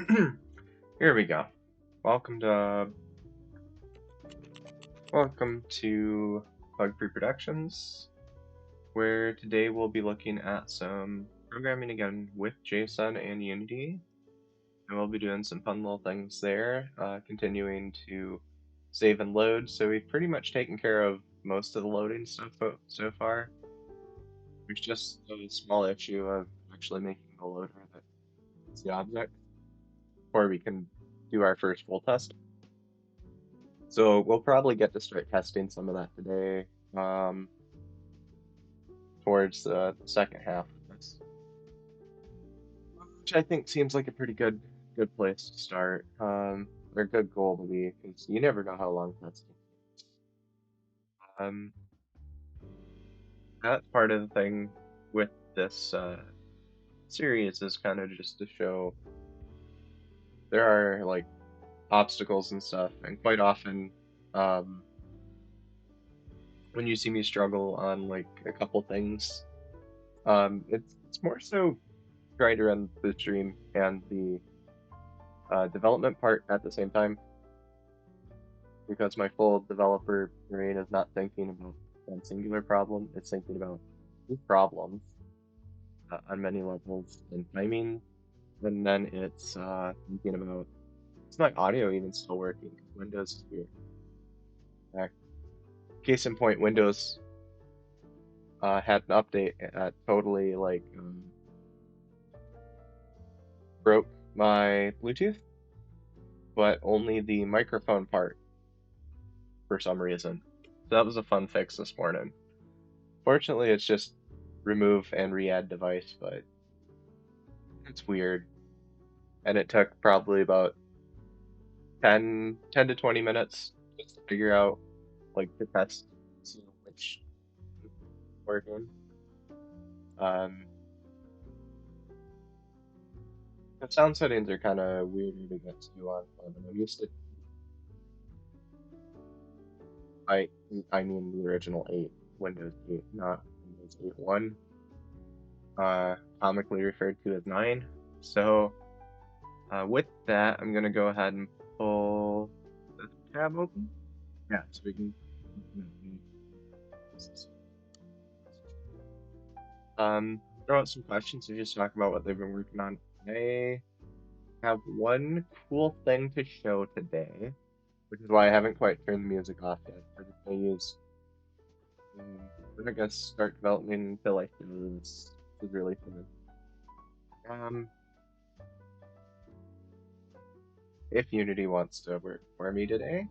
Here we go. Welcome to welcome to Bug Free Productions, where today we'll be looking at some programming again with JSON and Unity, and we'll be doing some fun little things there, continuing to save and load. So we've pretty much taken care of most of the loading stuff so far. There's just a small issue of actually making the loader that's the object before we can do our first full test. So we'll probably get to start testing some of that today, towards the second half of this, which I think seems like a pretty good place to start, or a good goal to be, because you never know how long testing. Um, that's part of the thing with this series is kind of just to show there are like obstacles and stuff, and quite often, um, when you see me struggle on like a couple things, it's more so trying to run the stream and the development part at the same time, because my full developer brain is not thinking about one singular problem, it's thinking about two problems on many levels and timing, and then it's thinking about, it's not audio even still working. Windows is weird. Case in point, Windows had an update that totally like broke my Bluetooth, but only the microphone part for some reason. So that was a fun fix this morning. Fortunately, it's just remove and re-add device, but it's weird. And it took probably about 10 to 20 minutes just to figure out, like, the test, see which is working. Um, the sound settings are kind of weirder to get to on I'm used to. I I mean the original 8, Windows 8, not Windows 8.1, comically referred to as 9. So with that, I'm gonna go ahead and pull the tab open. Yeah, so we can throw out some questions and just talk about what they've been working on today. Have one cool thing to show today, which is why I haven't quite turned the music off yet. I'm just gonna use, we're not gonna start development until I feel this is really fun. Um, if Unity wants to work for me today,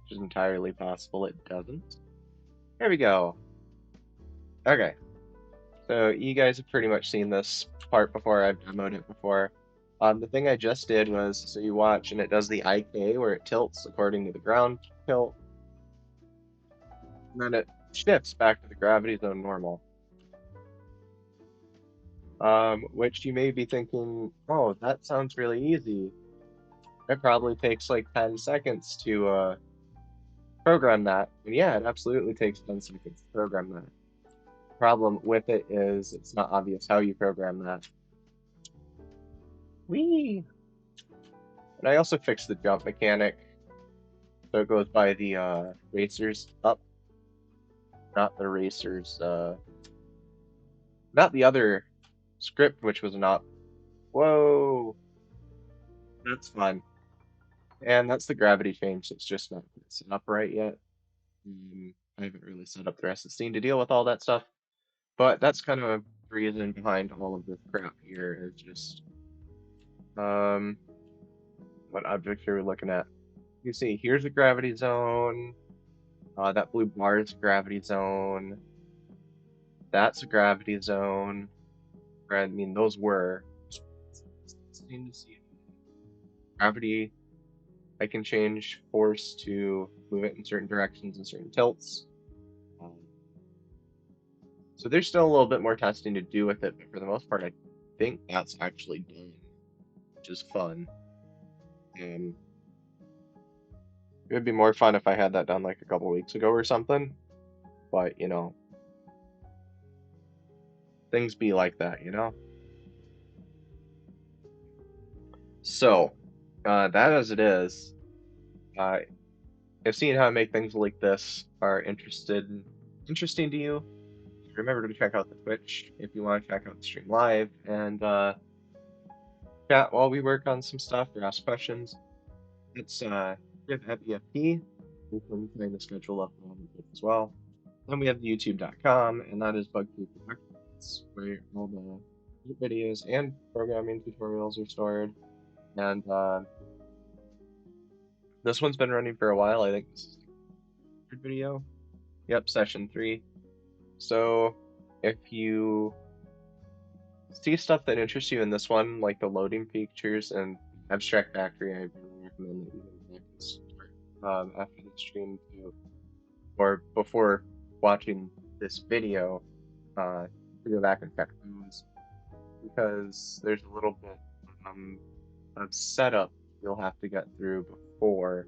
which is entirely possible it doesn't. There we go. Okay, so you guys have pretty much seen this part before. I've demoed it before. The thing I just did was, so you watch and it does the IK where it tilts according to the ground tilt, and then it shifts back to the gravity zone normal. Which you may be thinking, oh, that sounds really easy. It probably takes like 10 seconds to program that. And yeah, it absolutely takes 10 seconds to program that. Problem with it is it's not obvious how you program that. Whee! And I also fixed the jump mechanic, so it goes by the racers up, not the racers, not the other script, which was not. Whoa! That's fun. And that's the gravity change, it's just not set up right yet. I haven't really set up the rest of the scene to deal with all that stuff, but that's kind of a reason behind all of this crap here, is just, what objects are we looking at? You see, here's a gravity zone. That blue bar is a gravity zone. That's a gravity zone. I mean, those were. To see gravity. I can change force to move it in certain directions and certain tilts. So there's still a little bit more testing to do with it, but for the most part, I think that's actually done, which is fun. It would be more fun if I had that done like a couple weeks ago or something, but you know, things be like that, you know? So, that as it is, uh, if seeing how I make things like this are interesting to you, remember to check out the Twitch if you want to check out the stream live and chat while we work on some stuff or ask questions. It's give at BFP. You can find the schedule up on the as well. Then we have the youtube.com, and that is BugFree Productions, where all the videos and programming tutorials are stored. And this one's been running for a while. I think this is the third video. Yep, session 3. So if you see stuff that interests you in this one, like the loading features and abstract factory, I really recommend that you go back and start after the stream to, or before watching this video, to go back and check those because there's a little bit of setup you'll have to get through before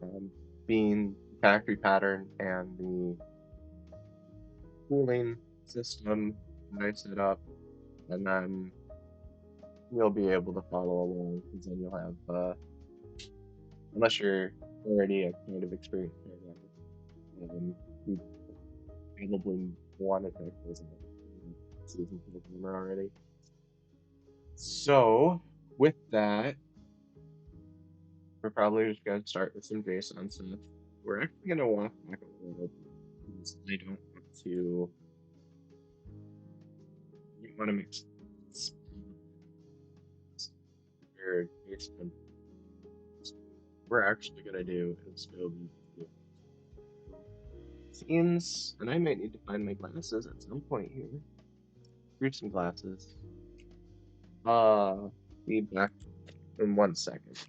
um, being the factory pattern and the cooling system that I set up, and then you'll be able to follow along because then you'll have, unless you're already a kind of experienced programmer, you probably want to check those out. Season programmer already. So, with that, we're probably just going to start with some JSON stuff. We're actually going to walk back a little bit because I don't want to mix your JSON. We're actually going to do is go to scenes, and I might need to find my glasses at some point here. Here's some glasses. Be back in 1 second.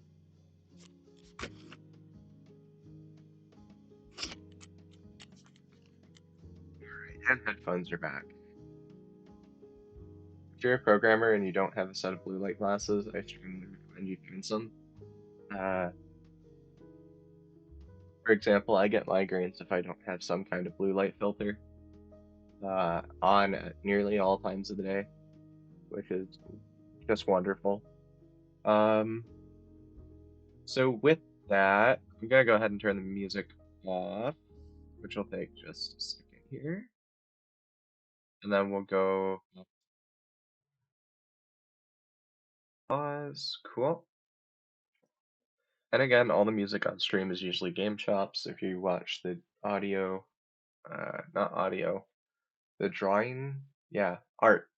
Alright, and headphones are back. If you're a programmer and you don't have a set of blue light glasses, I strongly recommend you find some. For example, I get migraines if I don't have some kind of blue light filter on at nearly all times of the day, which is just wonderful. So with that, I'm gonna go ahead and turn the music off, which will take just a second here. And then we'll go pause, cool. And again, all the music on stream is usually game chops. If you watch the audio, not audio, the drawing, yeah, art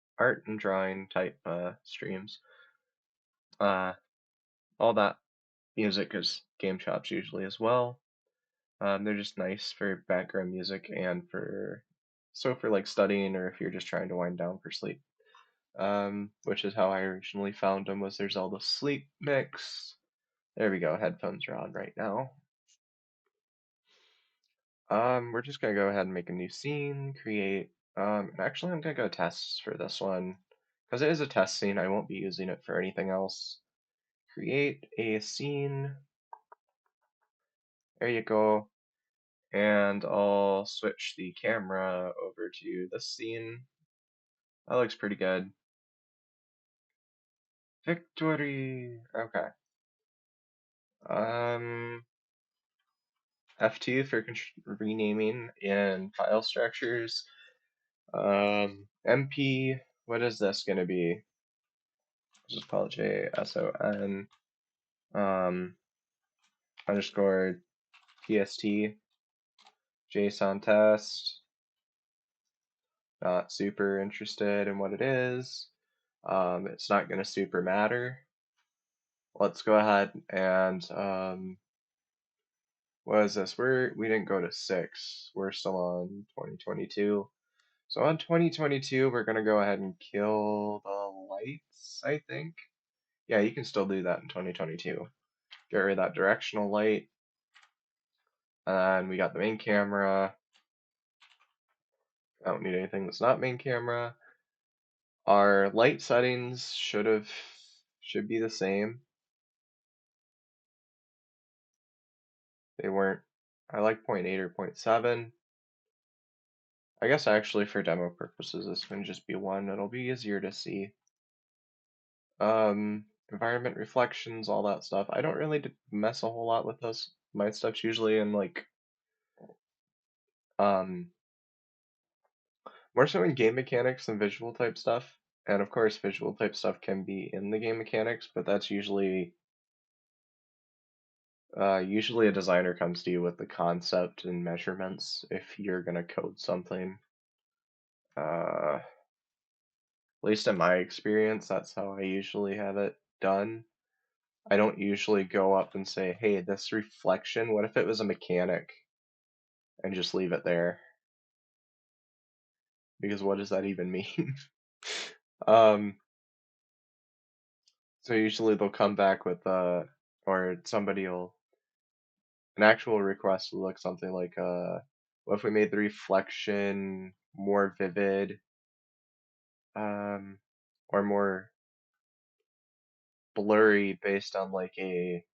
and drawing type streams, all that music is game chops usually as well. They're just nice for background music and for like studying or if you're just trying to wind down for sleep. Which is how I originally found them, was there's all the sleep mix. There we go, headphones are on right now. We're just gonna go ahead and make a new scene, create, actually I'm gonna go tests for this one, because it is a test scene, I won't be using it for anything else. Create a scene, there you go, and I'll switch the camera over to this scene. That looks pretty good. Victory, okay. F2 for renaming in file structures. MP, what is this going to be? Just call it JSON underscore TST JSON test. Not super interested in what it is. It's not going to super matter. Let's go ahead and what is this? We didn't go to 6. We're still on 2022. So on 2022, we're gonna go ahead and kill the lights, I think. Yeah, you can still do that in 2022. Get rid of that directional light. And we got the main camera. I don't need anything that's not main camera. Our light settings should be the same. They weren't. I like 0.8 or 0.7. I guess actually for demo purposes, this can just be 1. It'll be easier to see. environment reflections, all that stuff. I don't really mess a whole lot with those. My stuff's usually in like um more so in game mechanics than visual type stuff. And of course, visual type stuff can be in the game mechanics, but that's usually a designer comes to you with the concept and measurements if you're gonna code something. At least in my experience, that's how I usually have it done. I don't usually go up and say, hey, this reflection, what if it was a mechanic? And just leave it there. Because what does that even mean? um, so usually they'll come back with or somebody will an actual request will look something like what if we made the reflection more vivid, um, or more blurry based on like a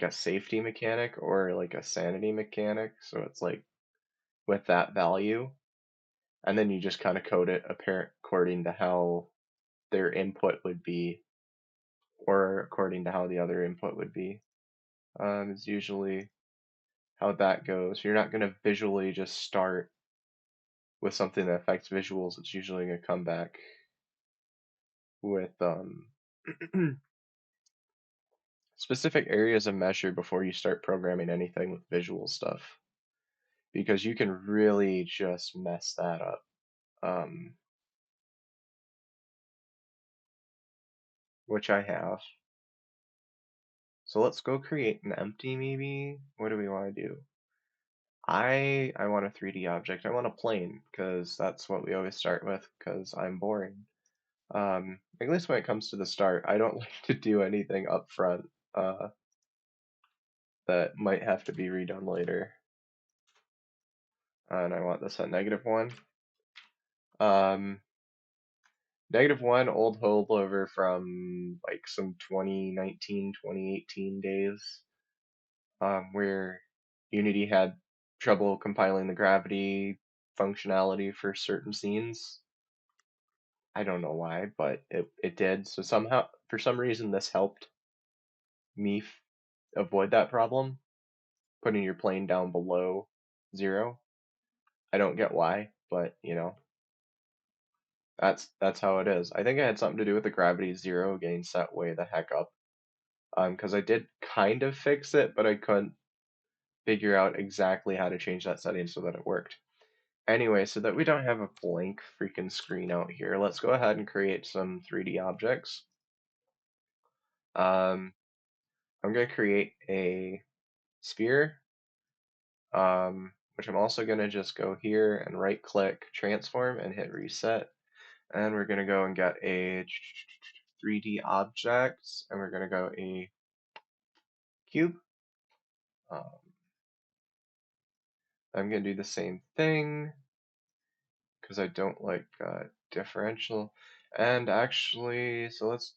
safety mechanic or like a sanity mechanic. So it's like with that value, and then you just kind of code it apparent according to how their input would be, or according to how the other input would be. Is usually how that goes. You're not going to visually just start with something that affects visuals. It's usually going to come back with specific areas of measure before you start programming anything with visual stuff, because you can really just mess that up. Um, which I have. So let's go create an empty maybe. What do we want to do? I want a 3D object. I want a plane because that's what we always start with because I'm boring. At least when it comes to the start, I don't like to do anything up front that might have to be redone later. And I want this at -1. Um, -1 old holdover from like some 2019, 2018 days, where Unity had trouble compiling the gravity functionality for certain scenes. I don't know why, but it did. So somehow, for some reason, this helped me avoid that problem, putting your plane down below 0. I don't get why, but that's how it is. I think it had something to do with the gravity 0 getting set way the heck up. Because I did kind of fix it, but I couldn't figure out exactly how to change that setting so that it worked. Anyway, so that we don't have a blank freaking screen out here, let's go ahead and create some 3D objects. Um, I'm going to create a sphere, which I'm also going to just go here and right click transform and hit reset. And we're going to go and get a 3D object, and we're going to go a cube. I'm going to do the same thing because I don't like differential. And actually, so let's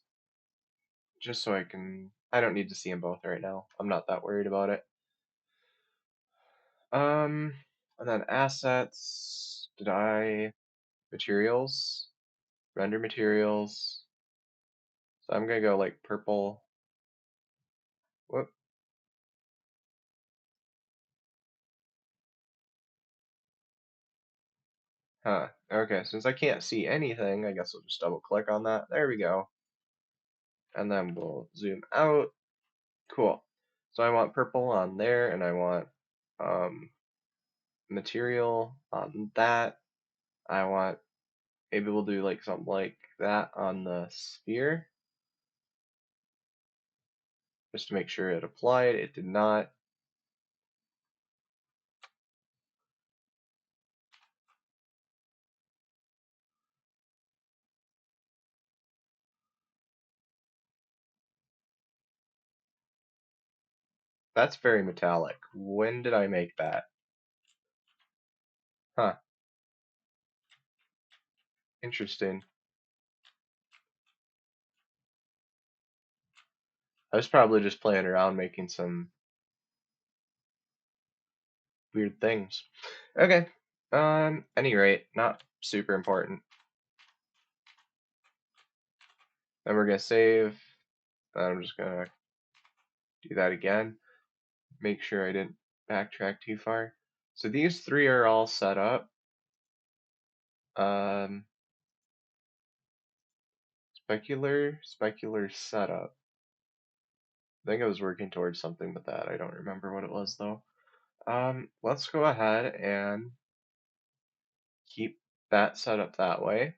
just so I don't need to see them both right now. I'm not that worried about it. And then assets, materials, render materials. So I'm gonna go like purple. Whoop. Huh. Okay, since I can't see anything, I guess I'll just double click on that. There we go. And then we'll zoom out. Cool. So I want purple on there, and I want um, material on that. I want, maybe we'll do like something like that on the sphere, just to make sure it applied. It did not. That's very metallic. When did I make that? Huh, interesting. I was probably just playing around making some weird things. Okay. Any rate, not super important. Then we're gonna save. I'm just gonna do that again. Make sure I didn't backtrack too far. So these three are all set up. Um, specular setup. I think I was working towards something with that. I don't remember what it was though. Let's go ahead and keep that set up that way.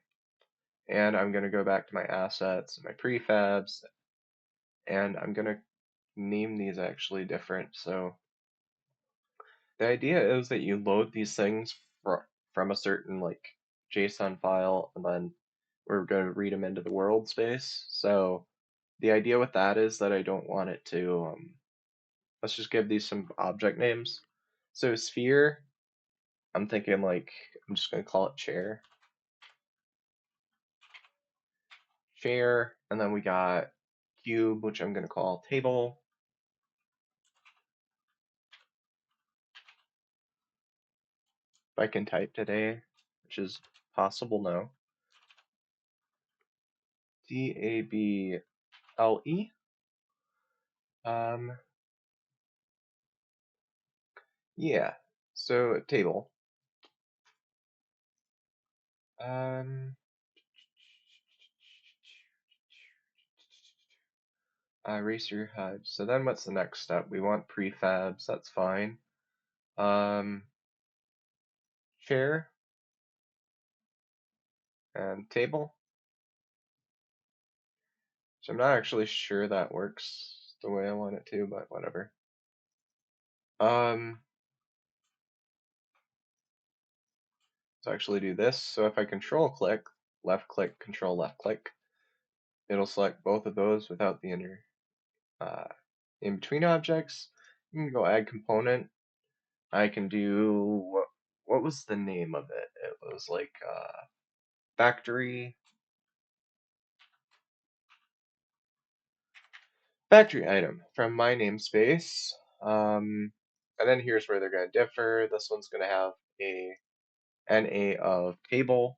And I'm going to go back to my assets, my prefabs, and I'm going to name these actually different. So the idea is that you load these things from a certain like JSON file, and then we're going to read them into the world space. So the idea with that is that I don't want it to, let's just give these some object names. So sphere, I'm thinking like, I'm just going to call it chair, and then we got cube, which I'm going to call table. If I can type today, which is possible now. Table. Um, yeah. So table. Eraser HUD. So then what's the next step? We want prefabs, that's fine. Chair and table. So I'm not actually sure that works the way I want it to, but whatever. Let's actually do this. So if I control click, left click, control left click, it'll select both of those without the uh, in between objects. You can go add component. I can do what was the name of it? It was like factory item from my namespace. And then here's where they're going to differ. This one's going to have a NA of table,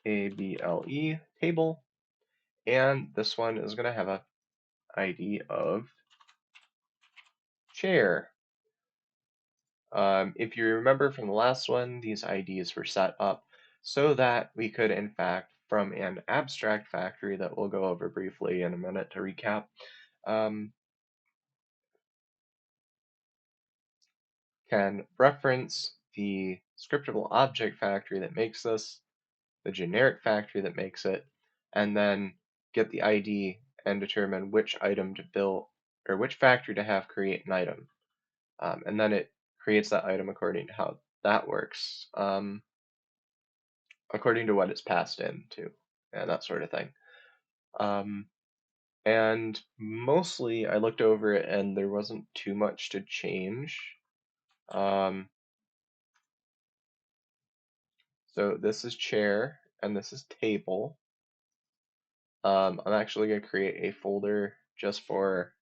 ABLE table, and this one is going to have a ID of chair. If you remember from the last one, these IDs were set up so that we could, in fact, from an abstract factory that we'll go over briefly in a minute to recap, can reference the scriptable object factory that makes this, the generic factory that makes it, and then get the ID and determine which item to build or which factory to have create an item. And then it creates that item according to how that works, according to what it's passed into, and that sort of thing. And mostly I looked over it and there wasn't too much to change. So this is chair and this is table. I'm actually going to create a folder just for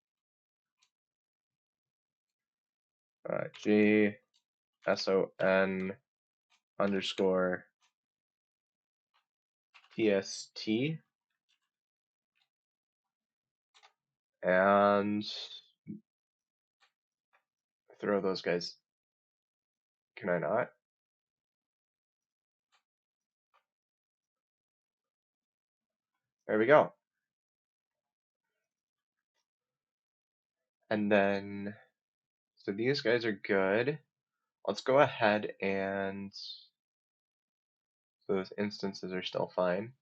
JSON underscore TST, and throw those guys. Can I not? There we go. And then, so these guys are good. Let's go ahead and, so those instances are still fine.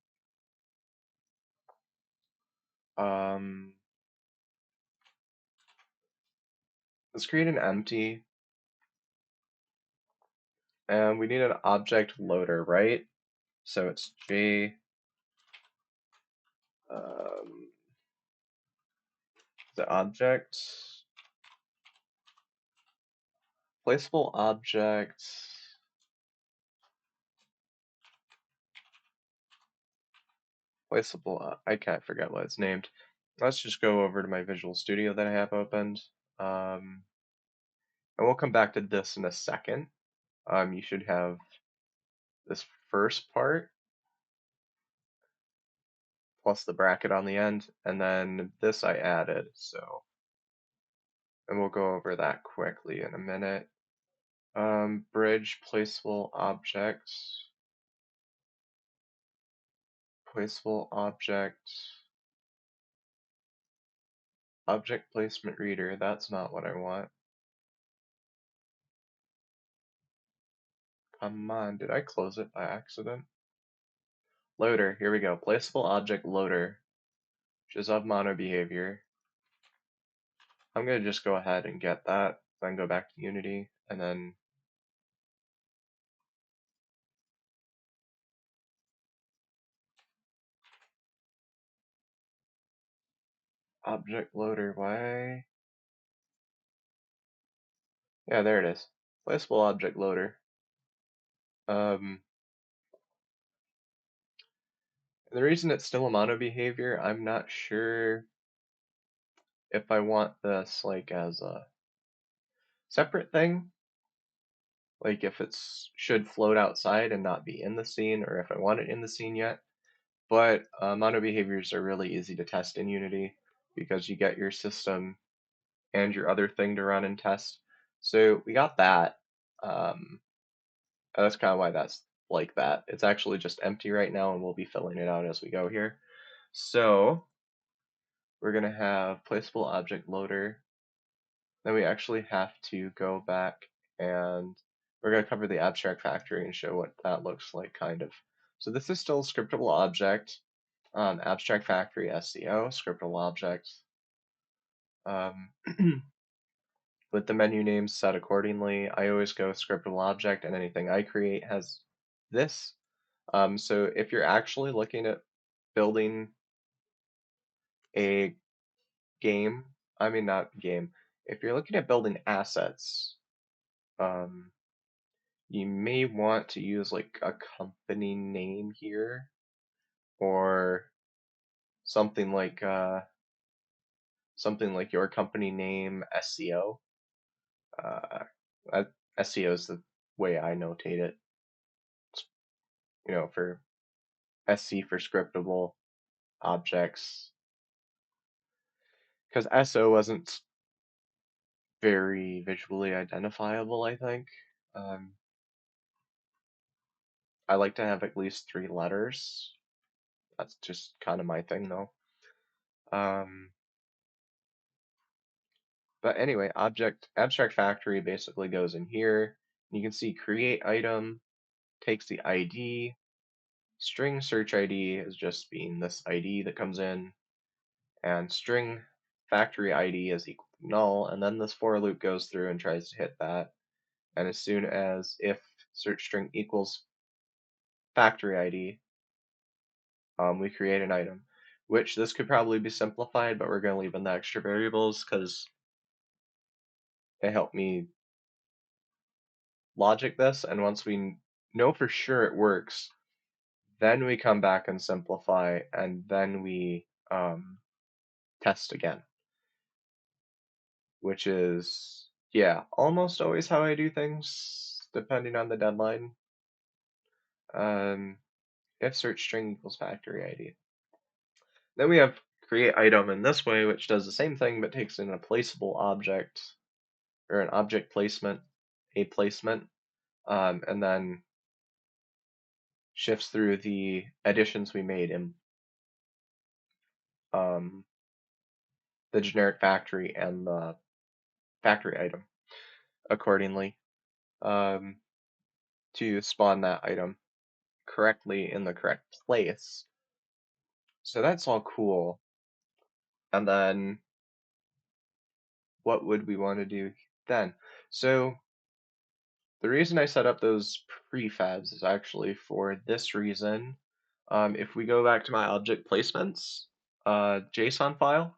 Let's create an empty, and we need an object loader, right? So it's the object, placeable object, placeable, I can't forget what it's named. Let's just go over to my Visual Studio that I have opened. And we'll come back to this in a second. You should have this first part. plus the bracket on the end, and then this I added, so, and we'll go over that quickly in a minute. Bridge placeable object, object placement reader, that's not what I want. Come on, did I close it by accident? Loader, here we go, placeable object loader, which is of mono behavior. I'm gonna just go ahead and get that, then go back to Unity, and then object loader, why? Yeah, there it is. Placeable object loader. The reason it's still a mono behavior, I'm not sure if I want this like as a separate thing, like if it's should float outside and not be in the scene, or if I want it in the scene yet. But mono behaviors are really easy to test in Unity because you get your system and your other thing to run and test. So we got that. Um, that's kind of why that's like that. It's actually just empty right now, and we'll be filling it out as we go here. So we're going to have placeable object loader. Then we actually have to go back and we're going to cover the abstract factory and show what that looks like, kind of. So this is still a scriptable object, abstract factory SCO, scriptable object. Um, with the menu names set accordingly, I always go scriptable object, and anything I create has this. So if you're actually looking at building a game, I mean not game, if you're looking at building assets, um, you may want to use like a company name here, or something like your company name SCO. Uh, SCO is the way I notate it. For SC for scriptable objects, because SO wasn't very visually identifiable, I think. Um, I like to have at least 3 letters. That's just kind of my thing, though. Um, but anyway, abstract factory basically goes in here. You can see create item takes the ID. String search ID is just being this ID that comes in, and string factory ID is equal to null, and then this for loop goes through and tries to hit that. And as soon as if search string equals factory ID, we create an item, which this could probably be simplified, but we're going to leave in the extra variables because it helped me logic this. And once we know for sure it works, then we come back and simplify, and then we test again, which is, yeah, almost always how I do things, depending on the deadline. Um, if search string equals factory ID. Then we have create item in this way, which does the same thing but takes in a placeable object, or an object placement, a placement, and then shifts through the additions we made in um, the generic factory and the factory item accordingly, um, to spawn that item correctly in the correct place. So that's all cool. And then what would we want to do then? So the reason I set up those prefabs is actually for this reason. If we go back to my object placements JSON file,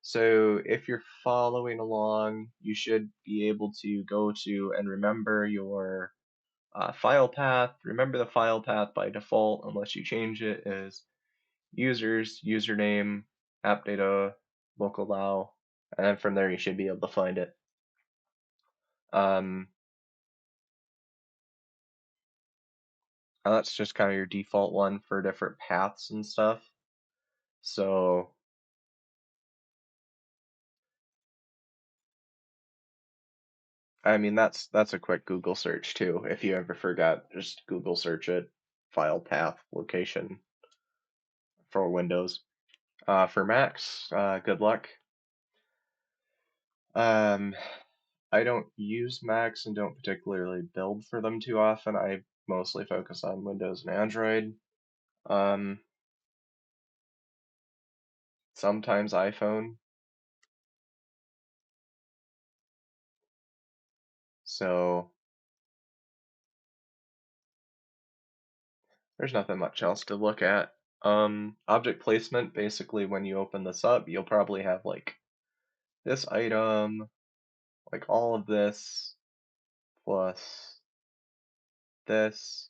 so if you're following along, you should be able to go to and remember your file path. Remember the file path by default, unless you change it, is users, username, app data, local allow, and then from there you should be able to find it. Um, that's just kind of your default one for different paths and stuff. So, I mean, that's a quick Google search too. If you ever forgot, just Google search it, file path location for Windows. For Macs, good luck. Um, I don't use Macs and don't particularly build for them too often. I mostly focus on Windows and Android. Um, Sometimes iPhone. So there's nothing much else to look at. Object placement, basically when you open this up, you'll probably have like this item, like all of this, plus this.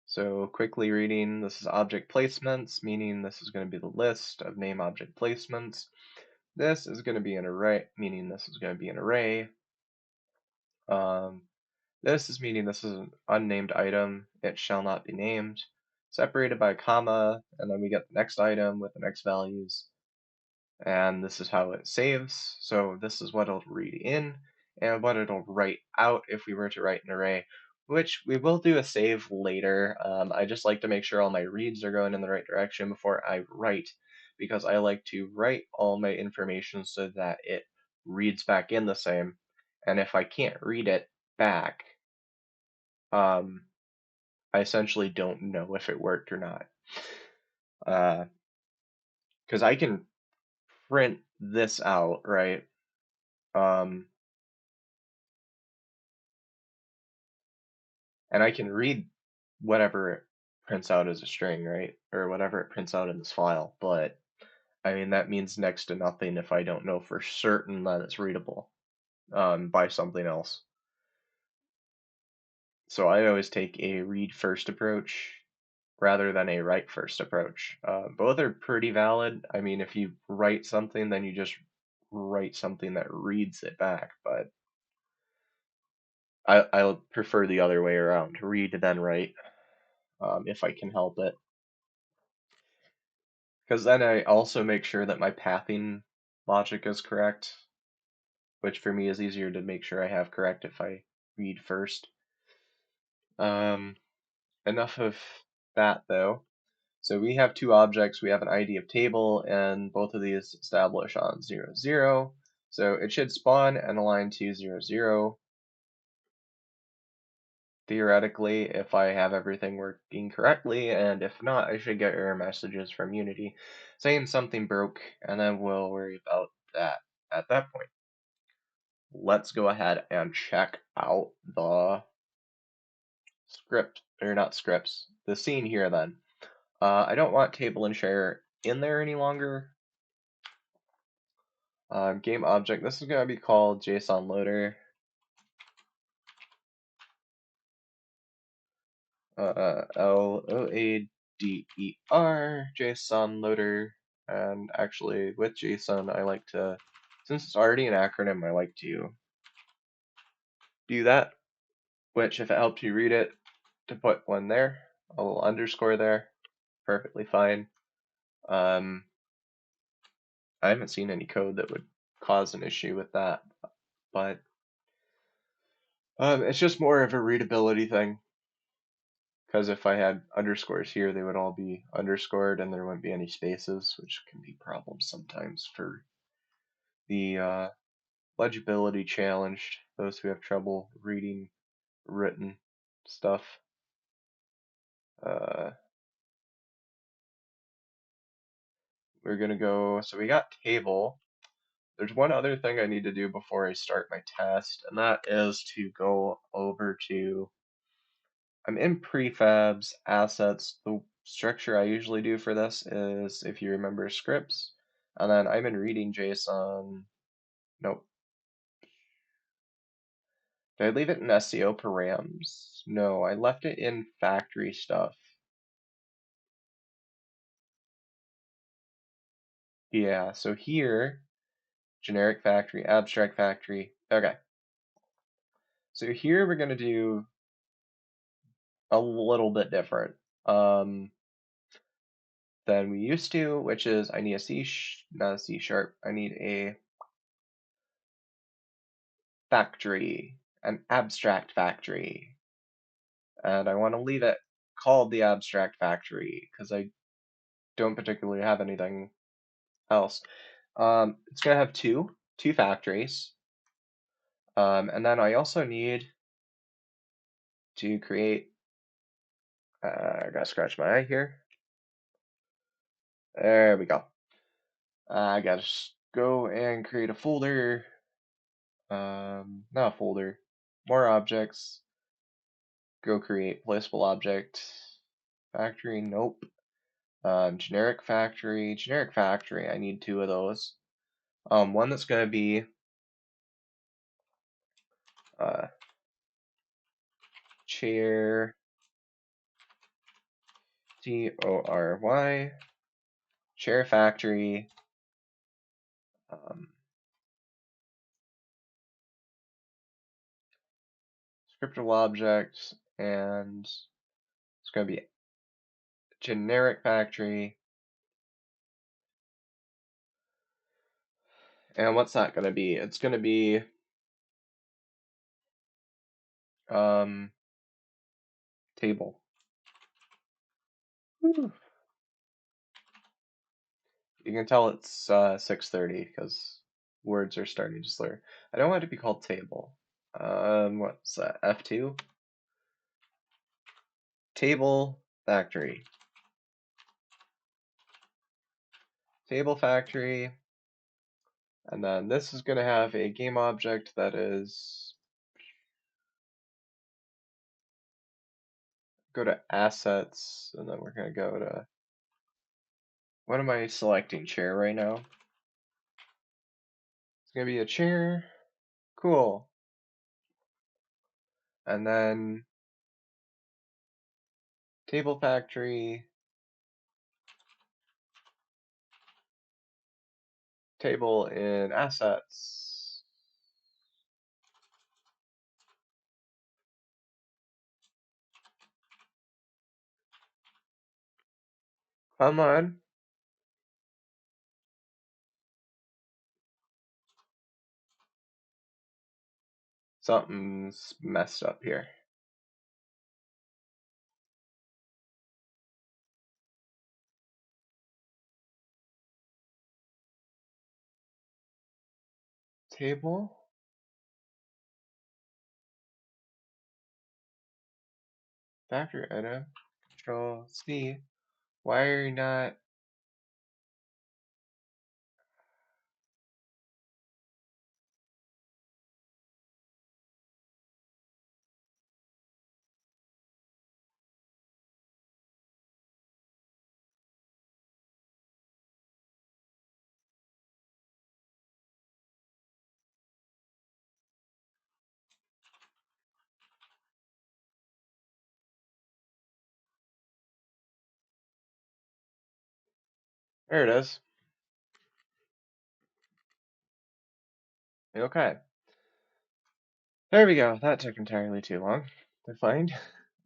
So quickly reading, this is object placements, meaning this is going to be the list of name object placements. This is going to be an array, meaning this is going to be an array. Um, this is meaning this is an unnamed item. It shall not be named. Separated by a comma, and then we get the next item with the next values. And this is how it saves. So this is what it'll read in and what it'll write out if we were to write an array, which we will do a save later. I just like to make sure all my reads are going in the right direction before I write, because I like to write all my information so that it reads back in the same. And if I can't read it back, um, I essentially don't know if it worked or not. Because I can print this out, right? Um, and I can read whatever it prints out as a string, right? Or whatever it prints out in this file. But I mean, that means next to nothing if I don't know for certain that it's readable by something else. So I always take a read first approach rather than a write first approach. Both are pretty valid. I mean, if you write something, then you just write something that reads it back. But I'll prefer the other way around, read then write, if I can help it. Because then I also make sure that my pathing logic is correct, which for me is easier to make sure I have correct if I read first. Um, Enough of that though. So we have two objects. We have an ID of table, and both of these establish on 0, 0. So it should spawn and align to 0, 0. Theoretically, if I have everything working correctly, and if not, I should get error messages from Unity saying something broke, and then we'll worry about that at that point. Let's go ahead and check out the script, or not scripts, the scene here then. I don't want table and share in there any longer. Game object, this is going to be called JSON loader. LOADER, JSON loader. And actually, with JSON, I like to, since it's already an acronym, I like to do that, which if it helps you read it, to put one there, a little underscore there, perfectly fine. I haven't seen any code that would cause an issue with that, but it's just more of a readability thing. Because if I had underscores here, they would all be underscored and there wouldn't be any spaces, which can be problems sometimes for the legibility challenged, those who have trouble reading written stuff. Uh, we're gonna go, so we got table. There's one other thing I need to do before I start my test, and that is to go over to, I'm in prefabs, assets. The structure I usually do for this is, if you remember, scripts, and then I'm in reading JSON. Nope. Did I leave it in SEO params? No, I left it in factory stuff. Yeah, so here, generic factory, abstract factory. Okay. So here we're gonna do a little bit different. than we used to, which is I need not a C sharp, I need a factory, an abstract factory. And I want to leave it called the abstract factory because I don't particularly have anything else. It's gonna have two factories. And then I also need to create, I gotta scratch my eye here. There we go. I gotta go and create a folder. Not a folder, more objects. Go create placeable object. Factory, nope. Generic factory, I need two of those. One that's gonna be uh, chair, CORY, chair factory, scriptable object, and it's going to be generic factory. And what's that going to be? It's going to be table. Whew. You can tell it's 6:30 because words are starting to slur. I don't want it to be called table. What's that? F2? Table factory. Table factory. And then this is going to have a game object that is, go to assets, and then we're going to go to, what am I selecting? Chair right now? It's going to be a chair. Cool. And then table factory, table in assets. Come on. Something's messed up here. Table. Factory item. Control C. Why are you not? There it is. Okay. There we go. That took entirely too long to find.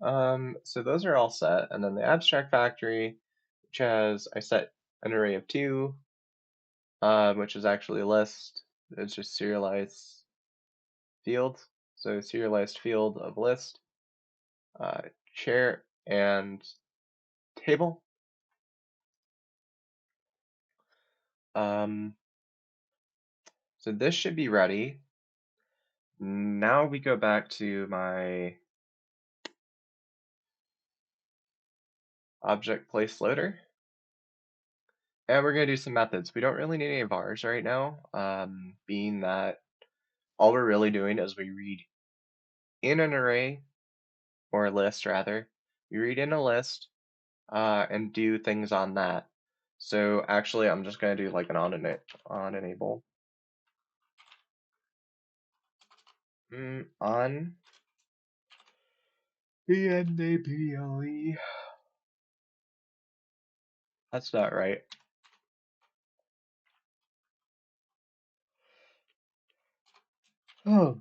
So those are all set, and then the abstract factory, which has I set an array of 2, which is actually a list. It's just serialized field. So serialized field of list, chair and table. So this should be ready. Now we go back to my object place loader. And we're going to do some methods. We don't really need any vars right now, being that all we're really doing is we read in an array, or a list rather, we read in a list and do things on that. So actually I'm just going to do like an on enable. On enable. That's not right. Oh.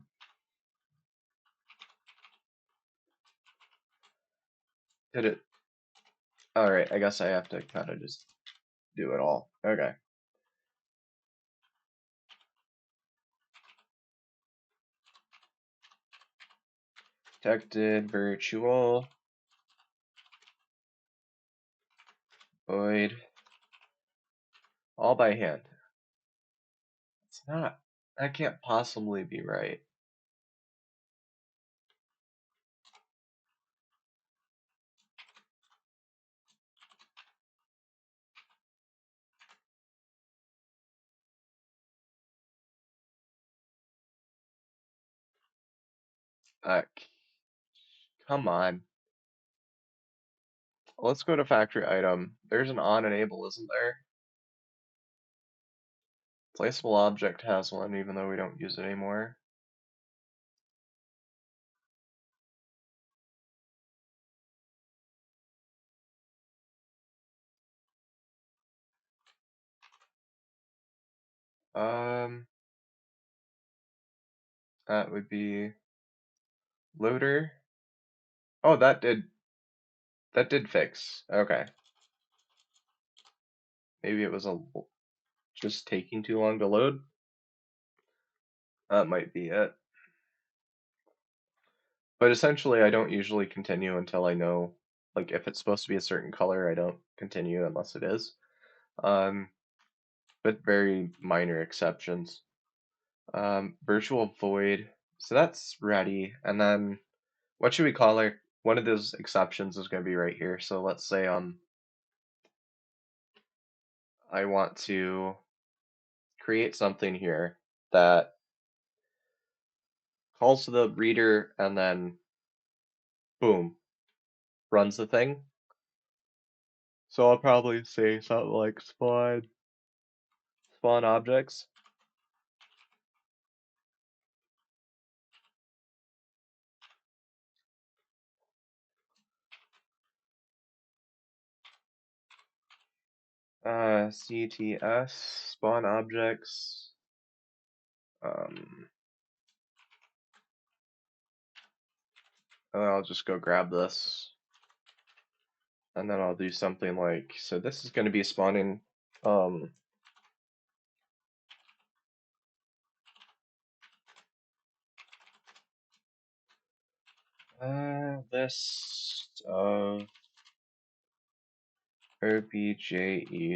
Did it? Alright, I guess I have to kind of just do it all. Okay. Detected virtual void all by hand. It's not, that can't possibly be right. Uh, Come on. Let's go to factory item. There's an on enable, isn't there? Placeable object has one, even though we don't use it anymore. Um, that would be loader. Oh, that did fix. Okay. Maybe it was just taking too long to load. That might be it. But essentially, I don't usually continue until I know, like, if it's supposed to be a certain color, I don't continue unless it is. Um, with very minor exceptions. Virtual void. So that's ready. And then what should we call it? One of those exceptions is going to be right here. So let's say I want to create something here that calls to the reader and then boom, runs the thing. So I'll probably say something like spawn objects. CTS spawn objects. And I'll just go grab this, and then I'll do something like, so this is going to be spawning list of OBJECTS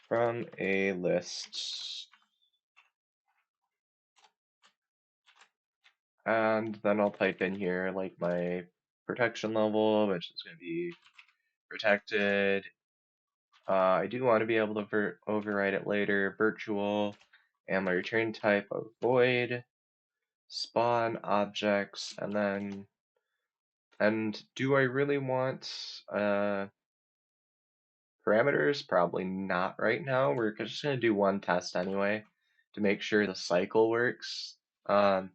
from a list. And then I'll type in here like my protection level, which is going to be protected. I do want to be able to override it later. Virtual, and my return type of void, spawn objects, and do I really want parameters? Probably not right now. We're just going to do one test anyway to make sure the cycle works. Then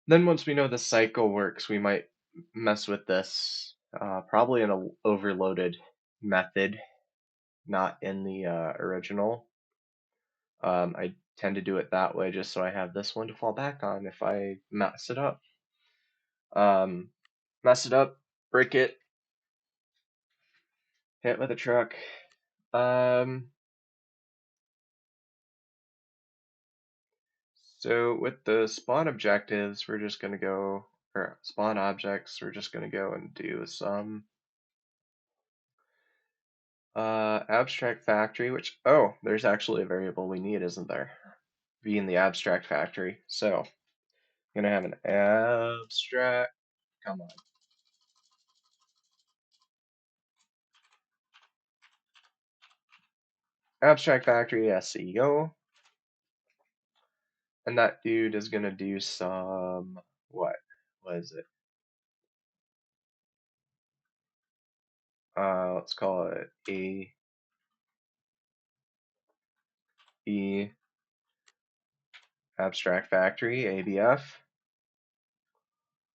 once we know the cycle works, we might mess with this, probably in an overloaded method, not in the original. I tend to do it that way just so I have this one to fall back on if I mess it up. Mess it up, break it, hit with a truck. So with the spawn objectives, we're just going to go, or spawn objects, we're just going to go and do some abstract factory, which, oh, there's actually a variable we need, isn't there? Be in the abstract factory. So I'm going to have an abstract, come on. Abstract factory SEO. And that dude is going to do some, what? What is it? Let's call it A B abstract factory, ABF.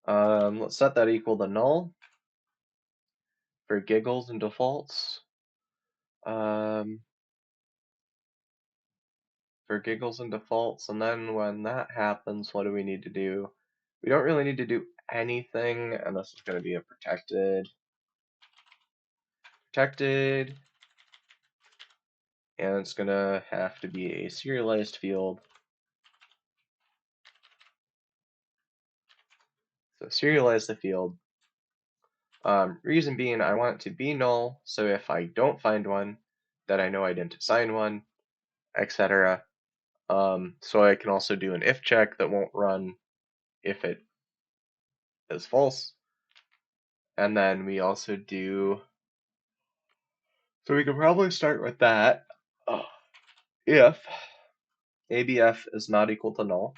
Let's set that equal to null for giggles and defaults. Um, for giggles and defaults, and then when that happens, what do we need to do? We don't really need to do anything, and this is going to be a protected. protected, and it's gonna have to be a serialized field. So serialize the field. Reason being, I want it to be null, so if I don't find one, then I know I didn't assign one, etc. So I can also do an if check that won't run if it is false. And then we also do, so we can probably start with that. If ABF is not equal to null,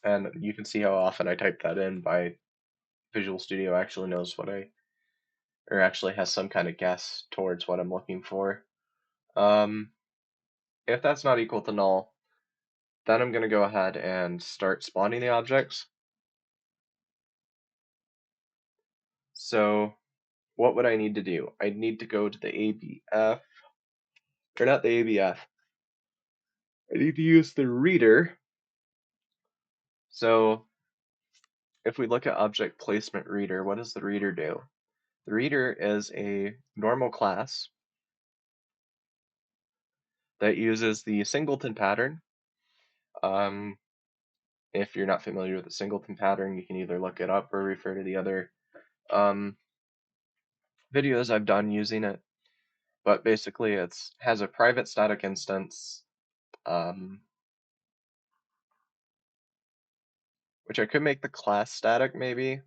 and you can see how often I type that in by Visual Studio actually knows what or actually has some kind of guess towards what I'm looking for. If that's not equal to null, then I'm going to go ahead and start spawning the objects. So what would I need to do? I'd need to go to the ABF, or not the ABF. I need to use the reader. So if we look at object placement reader, what does the reader do? The reader is a normal class that uses the singleton pattern. If you're not familiar with the singleton pattern, you can either look it up or refer to the other videos I've done using it. But basically, it has a private static instance, which I could make the class static maybe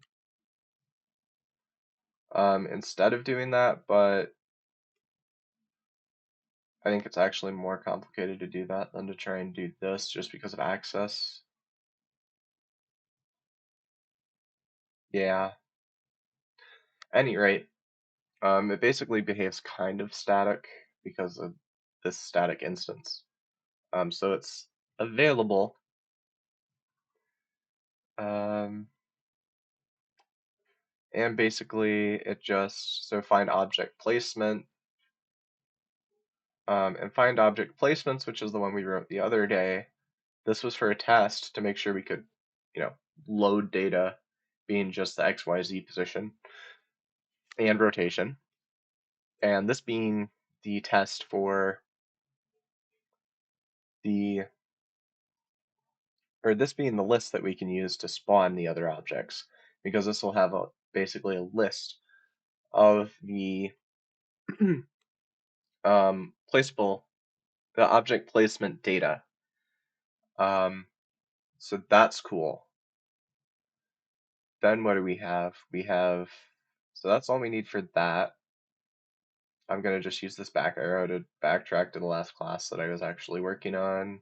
instead of doing that, but I think it's actually more complicated to do that than to try and do this just because of access. Yeah. Any rate, it basically behaves kind of static because of this static instance. So it's available. And basically it just, so find object placement, and find object placements, which is the one we wrote the other day. This was for a test to make sure we could, load data being just the XYZ position and rotation. And this being the test for this being the list that we can use to spawn the other objects, because this will have basically a list of the placeable, the object placement data. So that's cool. Then what do we have? So that's all we need for that. I'm going to just use this back arrow to backtrack to the last class that I was actually working on.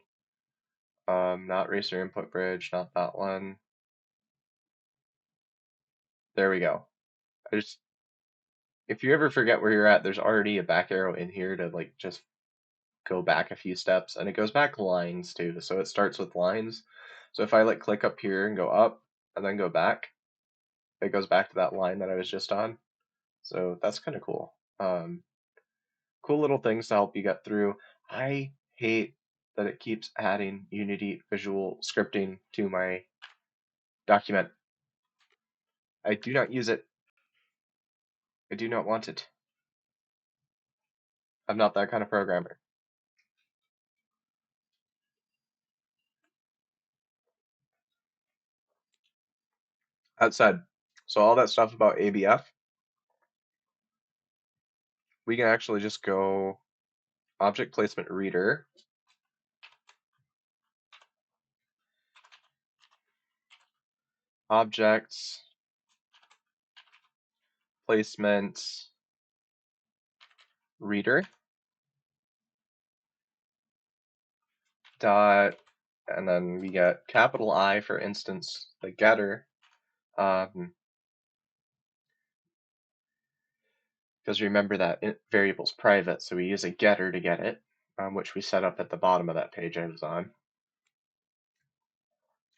Not racer input bridge, not that one. There we go. If you ever forget where you're at, there's already a back arrow in here to just go back a few steps, and it goes back lines too. So it starts with lines. So if I click up here and go up and then go back, it goes back to that line that I was just on. So that's kind of cool. Cool little things to help you get through. I hate that it keeps adding Unity visual scripting to my document. I do not use it. I do not want it. I'm not that kind of programmer. Outside. So all that stuff about ABF, we can actually just go object placement reader, objects, placement, reader, dot, and then we get capital I for instance, the getter, because remember that variable's private, so we use a getter to get it, which we set up at the bottom of that page I was on.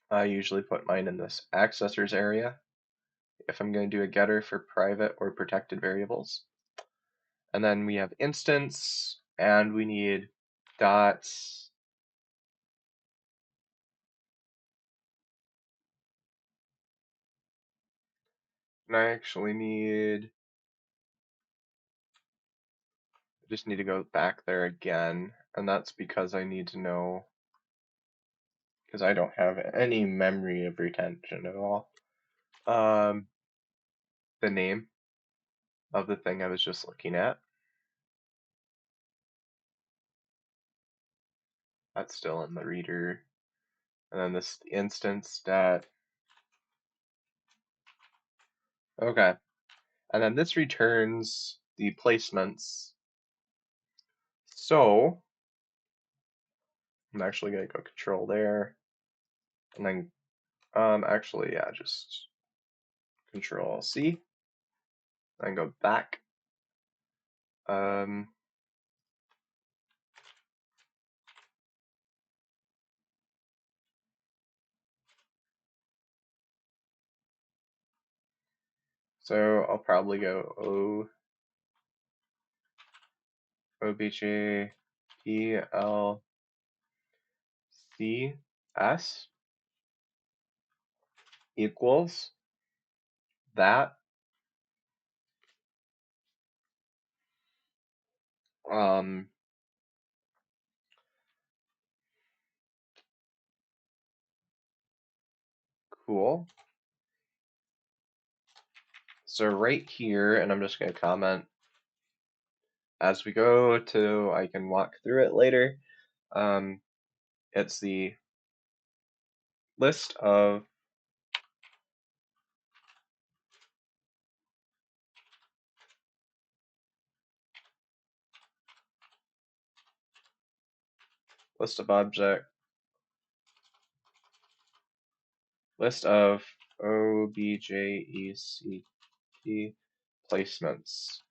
I usually put mine in this accessors area if I'm going to do a getter for private or protected variables. And then we have instance, and we need dots, and I actually need just need to go back there again, and that's because I need to know, because I don't have any memory of retention at all. The name of the thing I was just looking at. That's still in the reader. And then this instance stat. Okay. And then this returns the placements. So I'm actually gonna go control there. And then actually yeah, just control C. Then go back. Um so I'll probably go obj plcs equals that um cool. So right here, and I'm just going to comment as we go to, I can walk through it later. It's the list of object, list of object placements,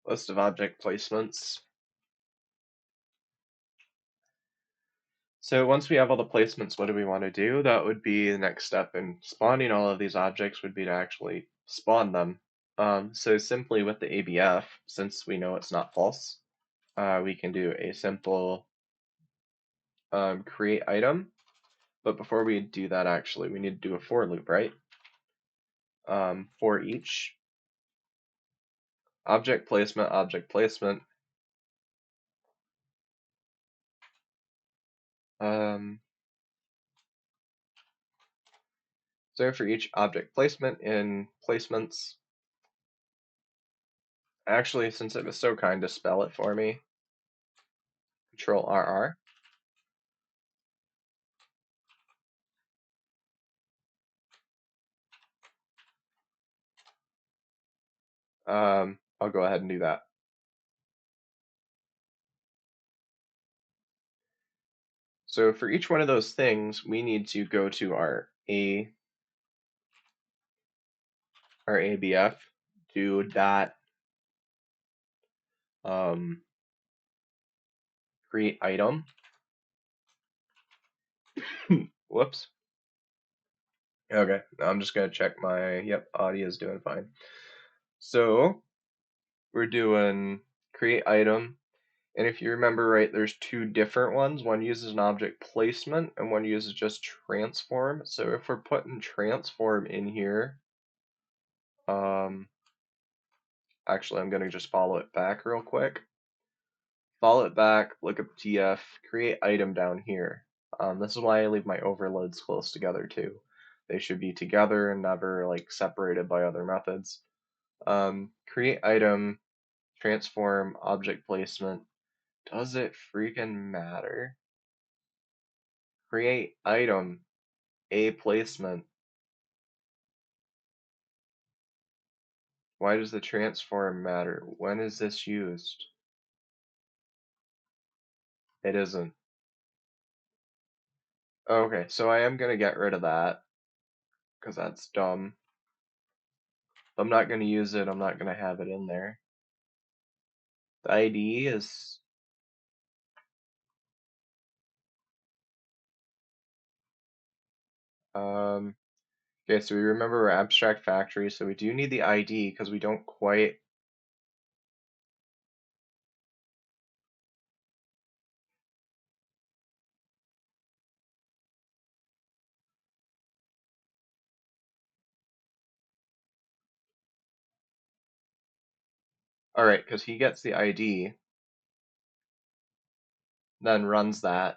list of object placements. So once we have all the placements, what do we want to do? That would be the next step in spawning all of these objects would be to actually spawn them. So simply with the ABF, since we know it's not false, we can do a simple create item. But before we do that, actually, we need to do a for loop, right? For each object placement, object placement. So for each object placement in placements, actually, since it was so kind to spell it for me, Control RR. I'll go ahead and do that. So for each one of those things, we need to go to our ABF, do dot create item. Whoops. Okay, I'm just gonna check my, yep, audio is doing fine. So we're doing create item, and if you remember right, there's two different ones. One uses an object placement and one uses just transform. So if we're putting transform in here, actually I'm gonna just follow it back real quick. Follow it back, look up TF, create item down here. This is why I leave my overloads close together too. They should be together and never like separated by other methods. Create item, transform, object placement. Does it freaking matter? Create item, a placement. Why does the transform matter? When is this used? It isn't. Okay, so I am gonna get rid of that because that's dumb. I'm not gonna use it, I'm not gonna have it in there. The ID is okay, so we remember we're abstract factory, so we do need the ID because we don't quite All right, because he gets the ID, then runs that.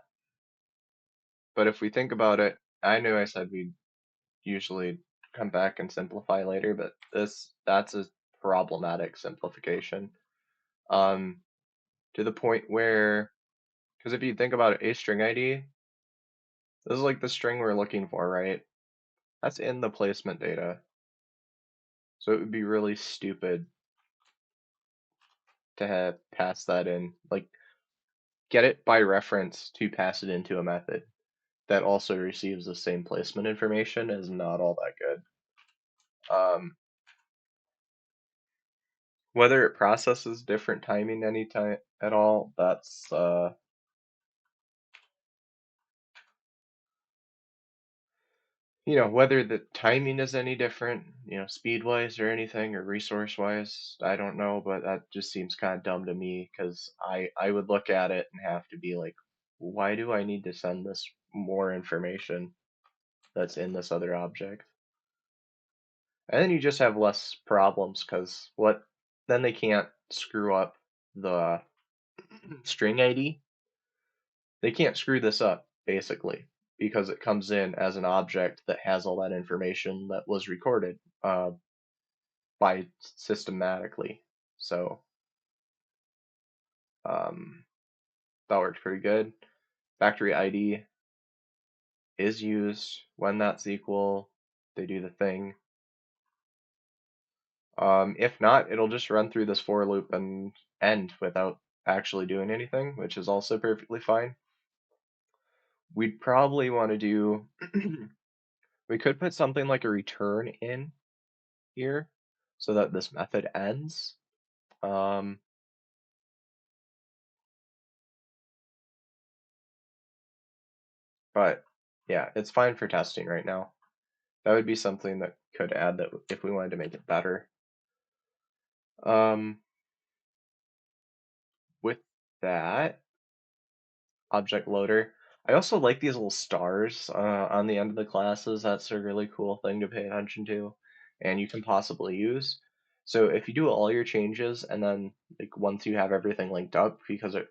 But if we think about it, I knew I said we'd usually come back and simplify later, but that's a problematic simplification. Um, to the point where, because if you think about it, a string ID, this is like the string we're looking for, right? That's in the placement data. So it would be really stupid to have pass that in, like get it by reference to pass it into a method that also receives the same placement information is not all that good. Whether it processes different timing anytime at all, that's whether the timing is any different, speed wise or anything or resource wise, I don't know, but that just seems kind of dumb to me because I would look at it and have to be like, why do I need to send this more information that's in this other object? And then you just have less problems because then they can't screw up the string ID. They can't screw this up, basically, because it comes in as an object that has all that information that was recorded by systematically. So um, that worked pretty good. Factory ID is used when that's equal. They do the thing. If not, it'll just run through this for loop and end without actually doing anything, which is also perfectly fine. We'd probably want to do, we could put something like a return in here so that this method ends. Um, but yeah, it's fine for testing right now. That would be something that could add that if we wanted to make it better. Um, with that object loader, I also like these little stars on the end of the classes. That's a really cool thing to pay attention to, and you can possibly use. So if you do all your changes and then like once you have everything linked up because it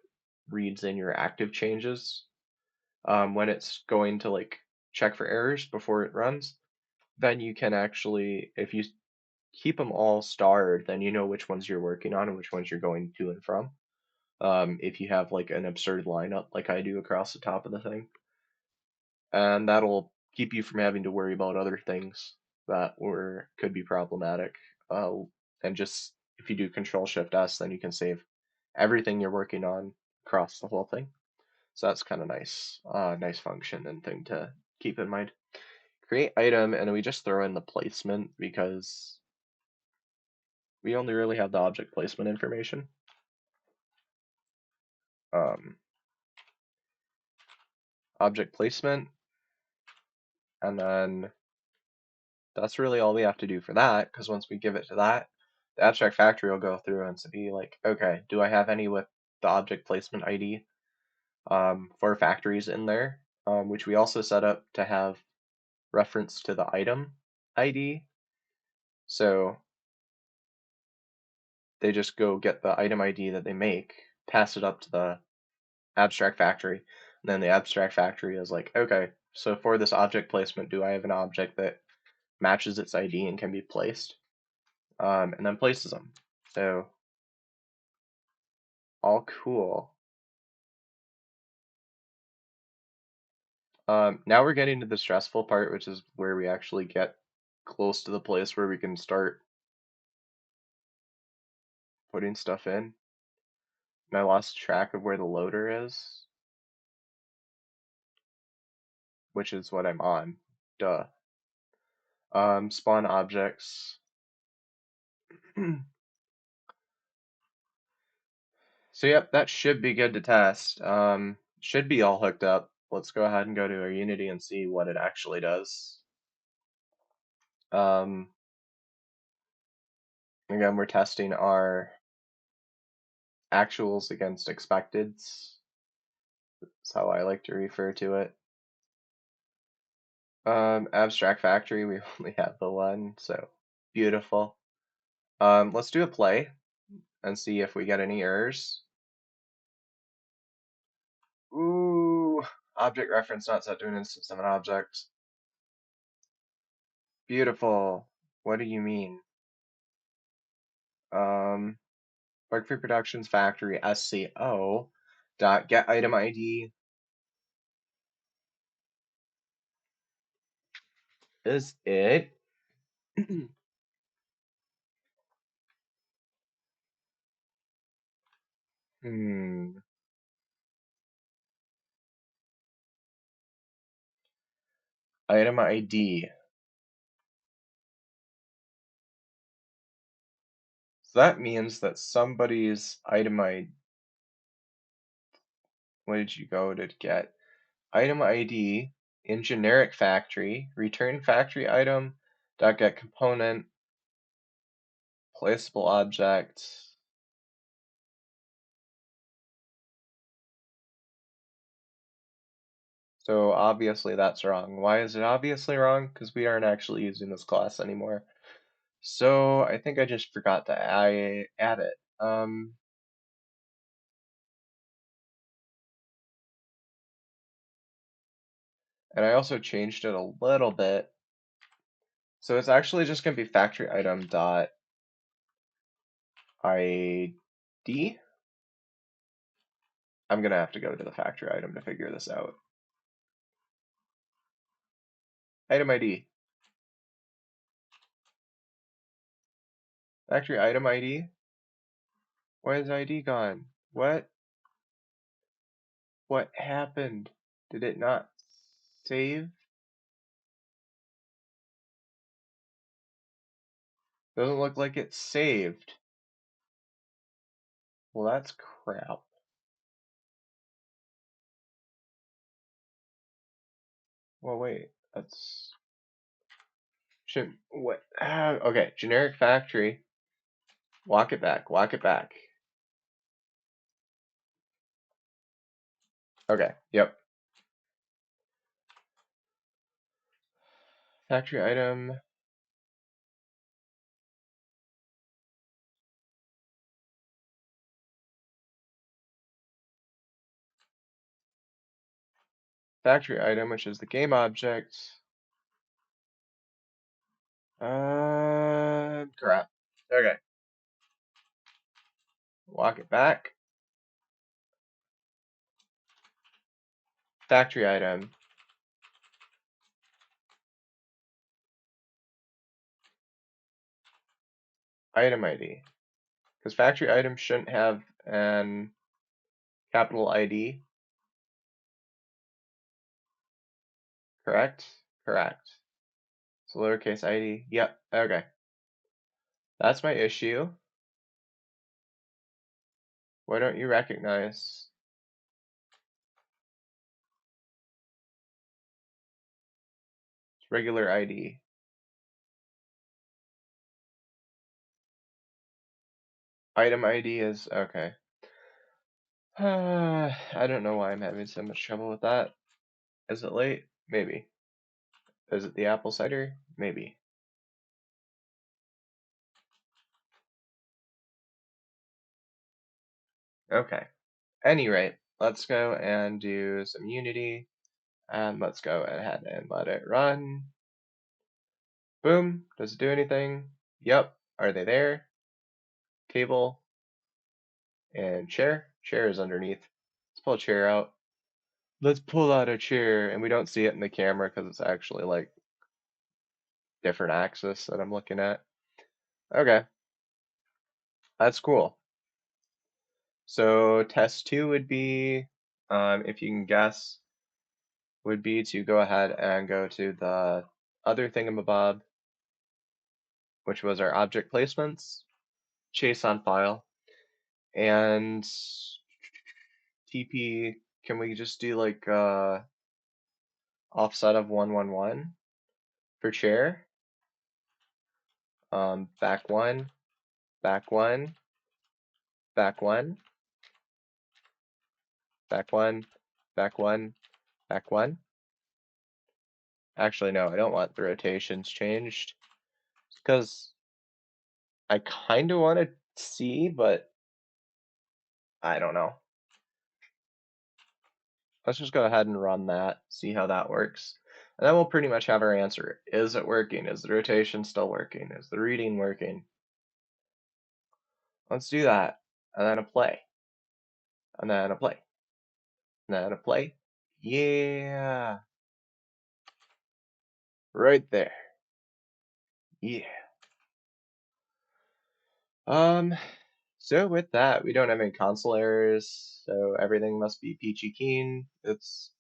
reads in your active changes, when it's going to like check for errors before it runs, then you can actually, if you keep them all starred, then you know which ones you're working on and which ones you're going to and from. If you have like an absurd lineup like I do across the top of the thing, and that'll keep you from having to worry about other things that were could be problematic. Uh, and just if you do Control Shift S, then you can save everything you're working on across the whole thing. So that's kind of nice, nice function and thing to keep in mind. Create item, and we just throw in the placement because we only really have the object placement information. Um, Object placement, and then that's really all we have to do for that, because once we give it to that, the abstract factory will go through and be like, okay, do I have any with the object placement ID for factories in there, which we also set up to have reference to the item ID. So they just go get the item ID that they make, pass it up to the abstract factory, and then the abstract factory is like, okay, so for this object placement, do I have an object that matches its ID and can be placed? And then places them. So all cool. Now we're getting to the stressful part, which is where we actually get close to the place where we can start putting stuff in. And I lost track of where the loader is, which is what I'm on. Duh. Spawn objects. So yep, that should be good to test. Should be all hooked up. Let's go ahead and go to our Unity and see what it actually does. Um, Again, we're testing our actuals against expecteds. That's how I like to refer to it. Abstract Factory, we only have the one, so beautiful. Let's do a play, and see if we get any errors. Ooh, object reference not set to an instance of an object. Beautiful. What do you mean? Work for Productions Factory SCO dot get item ID is it. Hmm. Item ID. So that means that somebody's item ID. What did you go to get? Item ID in generic factory, return factory item dot get component, placeable object. So obviously that's wrong. Why is it obviously wrong? Because we aren't actually using this class anymore. So I think I just forgot to add it. And I also changed it a little bit. So it's actually just going to be factory item dot ID. I'm going to have to go to the factory item to figure this out. Item ID. Factory item ID. Why is ID gone? What? What happened? Did it not save? Doesn't look like it's saved. Well, that's crap. Well, wait, that's should what? Okay, generic factory. Walk it back. Walk it back. Okay. Yep. Factory item. Factory item, which is the game object. Crap. Okay. Walk it back. Factory item. Item ID. Because factory item shouldn't have an capital ID. Correct? Correct. So lowercase ID. Yep. Okay. That's my issue. Why don't you recognize? It's regular ID. Item ID is okay. I don't know why I'm having so much trouble with that. Is it late? Maybe. Is it the apple cider? Maybe. Okay. Any rate, let's go and do some Unity, and let's go ahead and let it run. Boom. Does it do anything? Yep. Are they there? Table and chair. Chair is underneath. Let's pull a chair out. Let's pull out a chair, and we don't see it in the camera because it's actually like different axis that I'm looking at. Okay. That's cool. So test two would be, if you can guess, would be to go ahead and go to the other thingamabob, which was our object placements, JSON file, and TP, can we just do like offset of 111 for chair? Back one, back one, back one, back one, back one, back one. Actually, no, I don't want the rotations changed because I kind of want to see, but I don't know. Let's just go ahead and run that, see how that works. And then we'll pretty much have our answer. Is it working? Is the rotation still working? Is the reading working? Let's do that. And then a play. And then a play. And then a play. Yeah. Right there. Yeah. Um, so with that, we don't have any console errors, so everything must be peachy keen. It's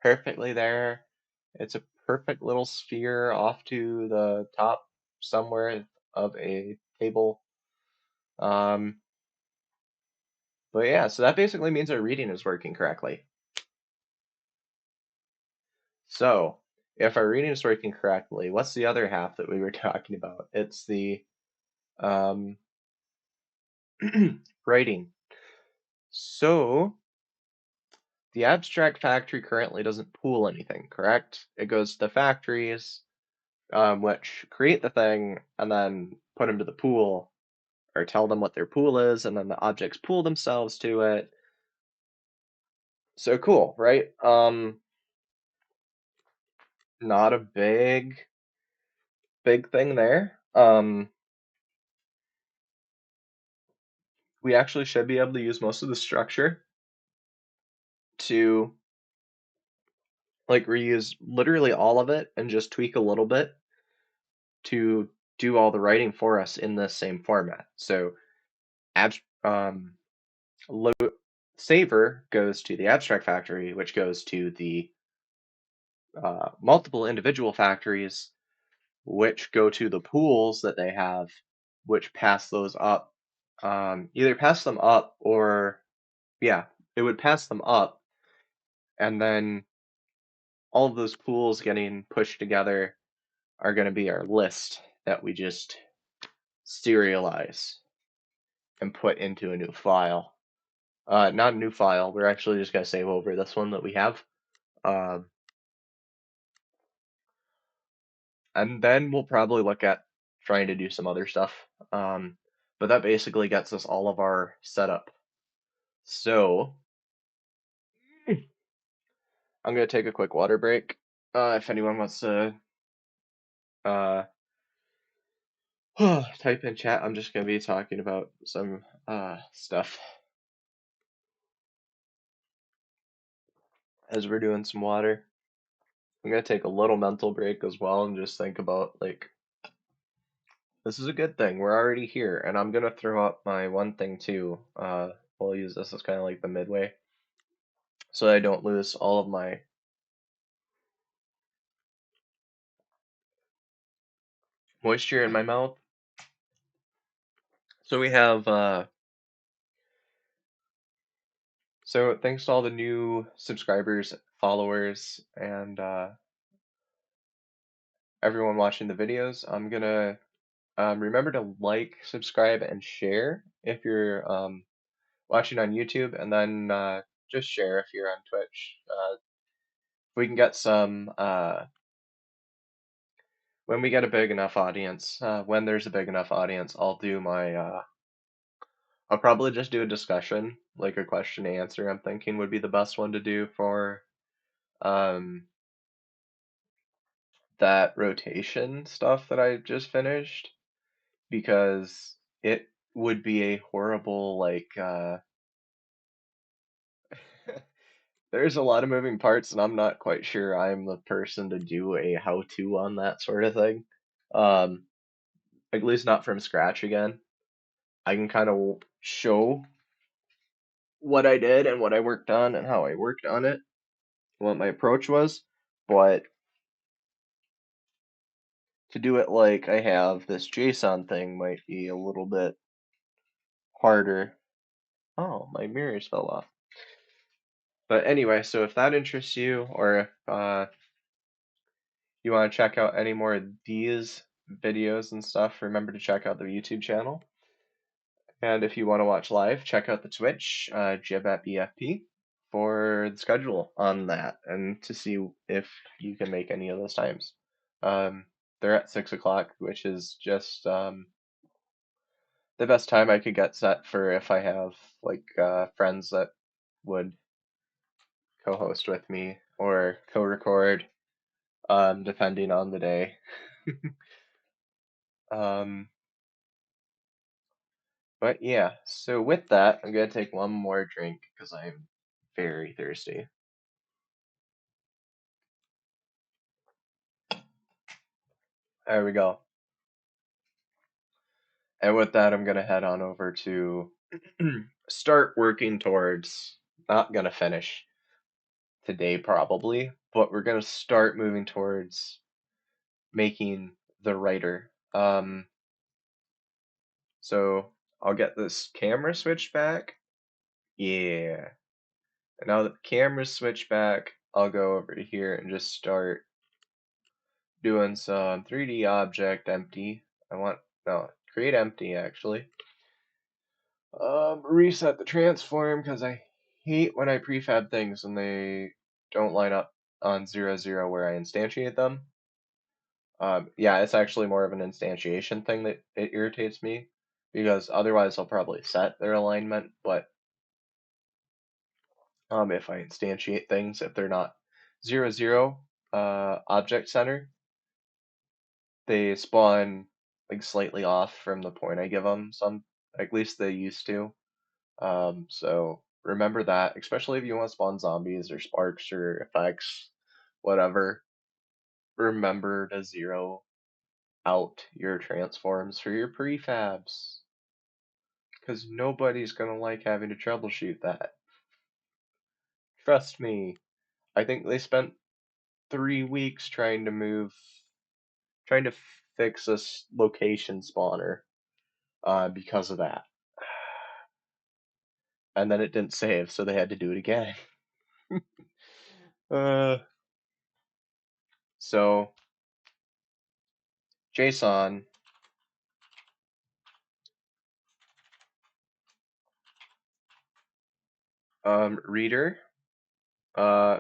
perfectly there. It's a perfect little sphere off to the top somewhere of a table. Um, but yeah, so that basically means our reading is working correctly. So if our reading is working correctly, what's the other half that we were talking about? It's the um, writing. So the abstract factory currently doesn't pool anything, correct? It goes to the factories, which create the thing and then put them to the pool or tell them what their pool is, and then the objects pool themselves to it. So cool, right? Not a big thing there. We actually should be able to use most of the structure to like reuse literally all of it and just tweak a little bit to do all the writing for us in the same format. So abs saver goes to the abstract factory, which goes to the multiple individual factories, which go to the pools that they have, which pass those up. Either pass them up or, yeah, it would pass them up, and then all of those pools getting pushed together are going to be our list that we just serialize and put into a new file. Not a new file, we're actually just going to save over this one that we have. Um, and then we'll probably look at trying to do some other stuff. But that basically gets us all of our setup. So I'm gonna take a quick water break. If anyone wants to uh, type in chat, I'm just gonna be talking about some stuff as we're doing some water. I'm gonna take a little mental break as well and just think about like this is a good thing. We're already here, and I'm gonna throw up my one thing too. We'll use this as kind of like the midway, so I don't lose all of my moisture in my mouth. So we have so thanks to all the new subscribers, followers, and everyone watching the videos. I'm gonna remember to like, subscribe, and share if you're watching on YouTube, and then just share if you're on Twitch. If we can get some when we get a big enough audience, when there's a big enough audience, I'll do my I'll probably just do a discussion, like a question and answer. I'm thinking would be the best one to do for um that rotation stuff that I just finished because it would be a horrible like there's a lot of moving parts and I'm not quite sure I'm the person to do a how-to on that sort of thing. Um at least not from scratch again. I can kind of show what I did and what I worked on and how I worked on it, what my approach was, but to do it like I have this JSON thing might be a little bit harder. Oh, my mirrors fell off. But anyway, so if that interests you, or if you want to check out any more of these videos and stuff, remember to check out the YouTube channel. And if you want to watch live, check out the Twitch, Jib at BFP, for the schedule on that and to see if you can make any of those times. They're at 6 o'clock, which is just the best time I could get set for if I have like friends that would co-host with me or co-record, depending on the day. Um, but yeah, so with that, I'm gonna take one more drink because I'm very thirsty. There we go. And with that, I'm gonna head on over to start working towards, not gonna finish today probably, but we're gonna start moving towards making the writer. So I'll get this camera switched back. Yeah. And now that the camera's switched back, I'll go over to here and just start doing some 3D object empty. No, create empty actually. Reset the transform because I hate when I prefab things and they don't line up on 0, 0 where I instantiate them. Yeah, it's actually more of an instantiation thing that it irritates me because otherwise I'll probably set their alignment, but if I instantiate things, if they're not 0, 0 object center, they spawn like slightly off from the point I give them. Some, at least they used to. So remember that, especially if you want to spawn zombies or sparks or effects, whatever. Remember to zero out your transforms for your prefabs, because nobody's gonna like having to troubleshoot that. Trust me. I think they spent 3 weeks trying to fix this location spawner because of that. And then it didn't save, so they had to do it again. uh, so JSON reader.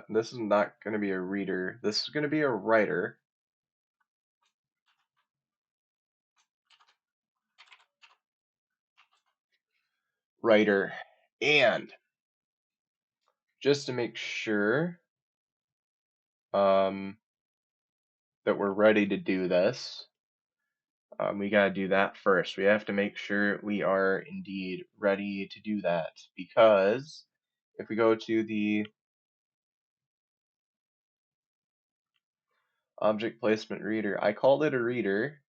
This is not going to be a reader. This is going to be a writer. Writer. And just to make sure that we're ready to do this, we got to do that first. We have to make sure we are indeed ready to do that, because if we go to the object placement reader, I called it a reader.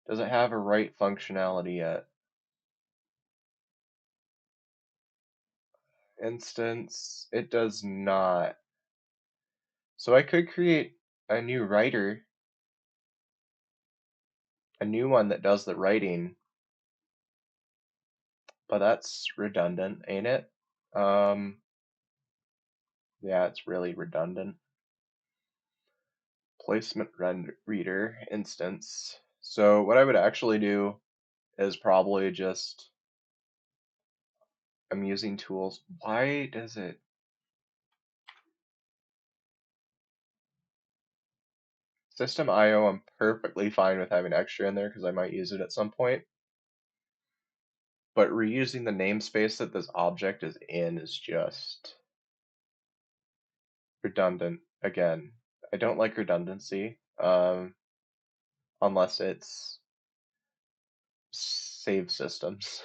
Does it have a write functionality yet? Instance, it does not. So I could create a new writer, a new one that does the writing, but that's redundant, ain't it? Yeah, it's really redundant. Placement reader instance. So what I would actually do is probably just, I'm using tools. Why does it? System IO, I'm perfectly fine with having extra in there because I might use it at some point. But reusing the namespace that this object is in is just redundant again. I don't like redundancy, unless it's save systems.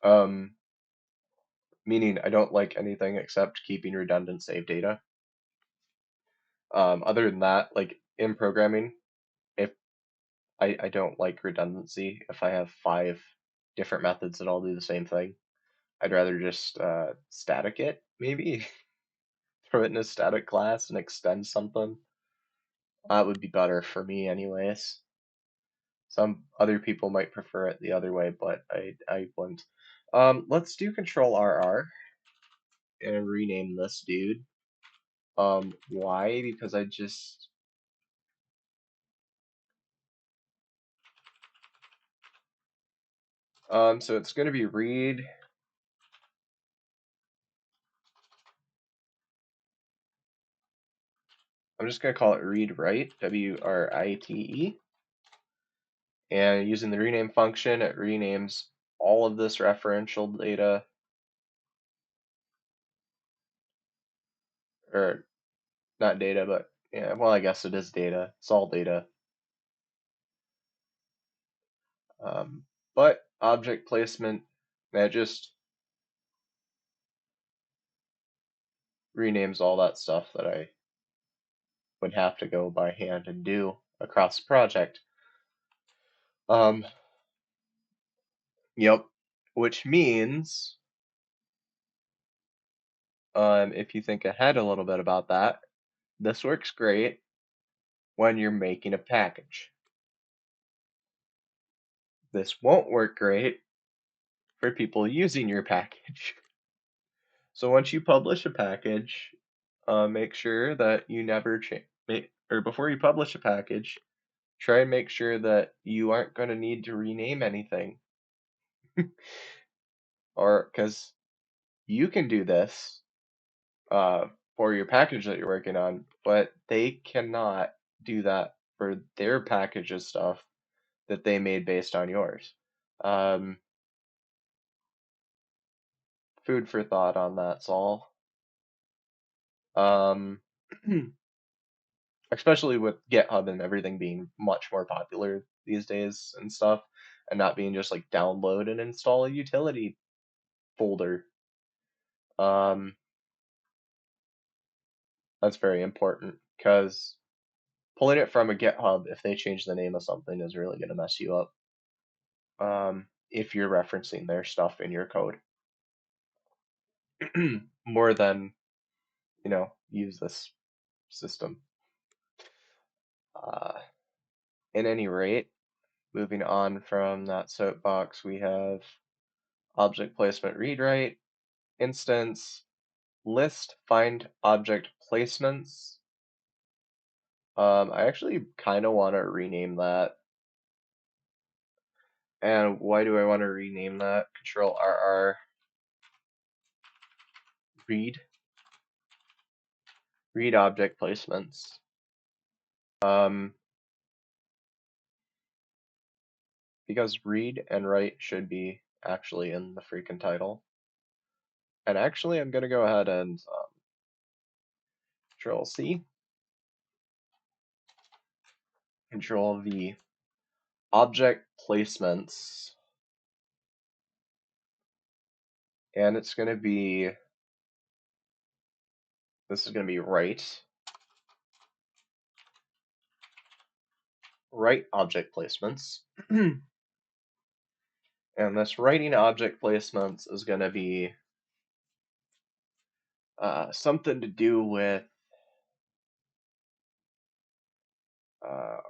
um, Meaning I don't like anything except keeping redundant save data. Other than that, like in programming, if I don't like redundancy, if I have 5 different methods that all do the same thing, I'd rather just static it, maybe. Throw it in a static class and extend something. That would be better for me anyways. Some other people might prefer it the other way, but I wouldn't. Let's do Control RR and rename this dude. Why? Because I just so it's gonna be read. I'm just gonna call it read write, WRITE, And using the rename function, it renames all of this referential data, or not data, but yeah, well, I guess it is data. It's all data. Um, but object placement, that just renames all that stuff that I would have to go by hand and do across the project. Um, yep. Which means, if you think ahead a little bit about that, this works great when you're making a package. This won't work great for people using your package. So once you publish a package, make sure that you never change, or before you publish a package, try and make sure that you aren't going to need to rename anything, or because you can do this uh, for your package that you're working on, but they cannot do that for their package of stuff that they made based on yours. Um, Food for thought on that, Saul. Um, especially with GitHub and everything being much more popular these days and stuff, and not being just like download and install a utility folder. Um, that's very important because pulling it from a GitHub, if they change the name of something, is really going to mess you up. If you're referencing their stuff in your code, more than use this system. Uh, at any rate, moving on from that soapbox, we have object placement read write, instance, list find object placements. I actually kind of want to rename that. And why do I want to rename that? Control RR read object placements. Um, because read and write should be actually in the freaking title. And actually, I'm gonna go ahead and Control C, Control V, object placements, and it's gonna be this is gonna be write object placements. And this writing object placements is going to be something to do with,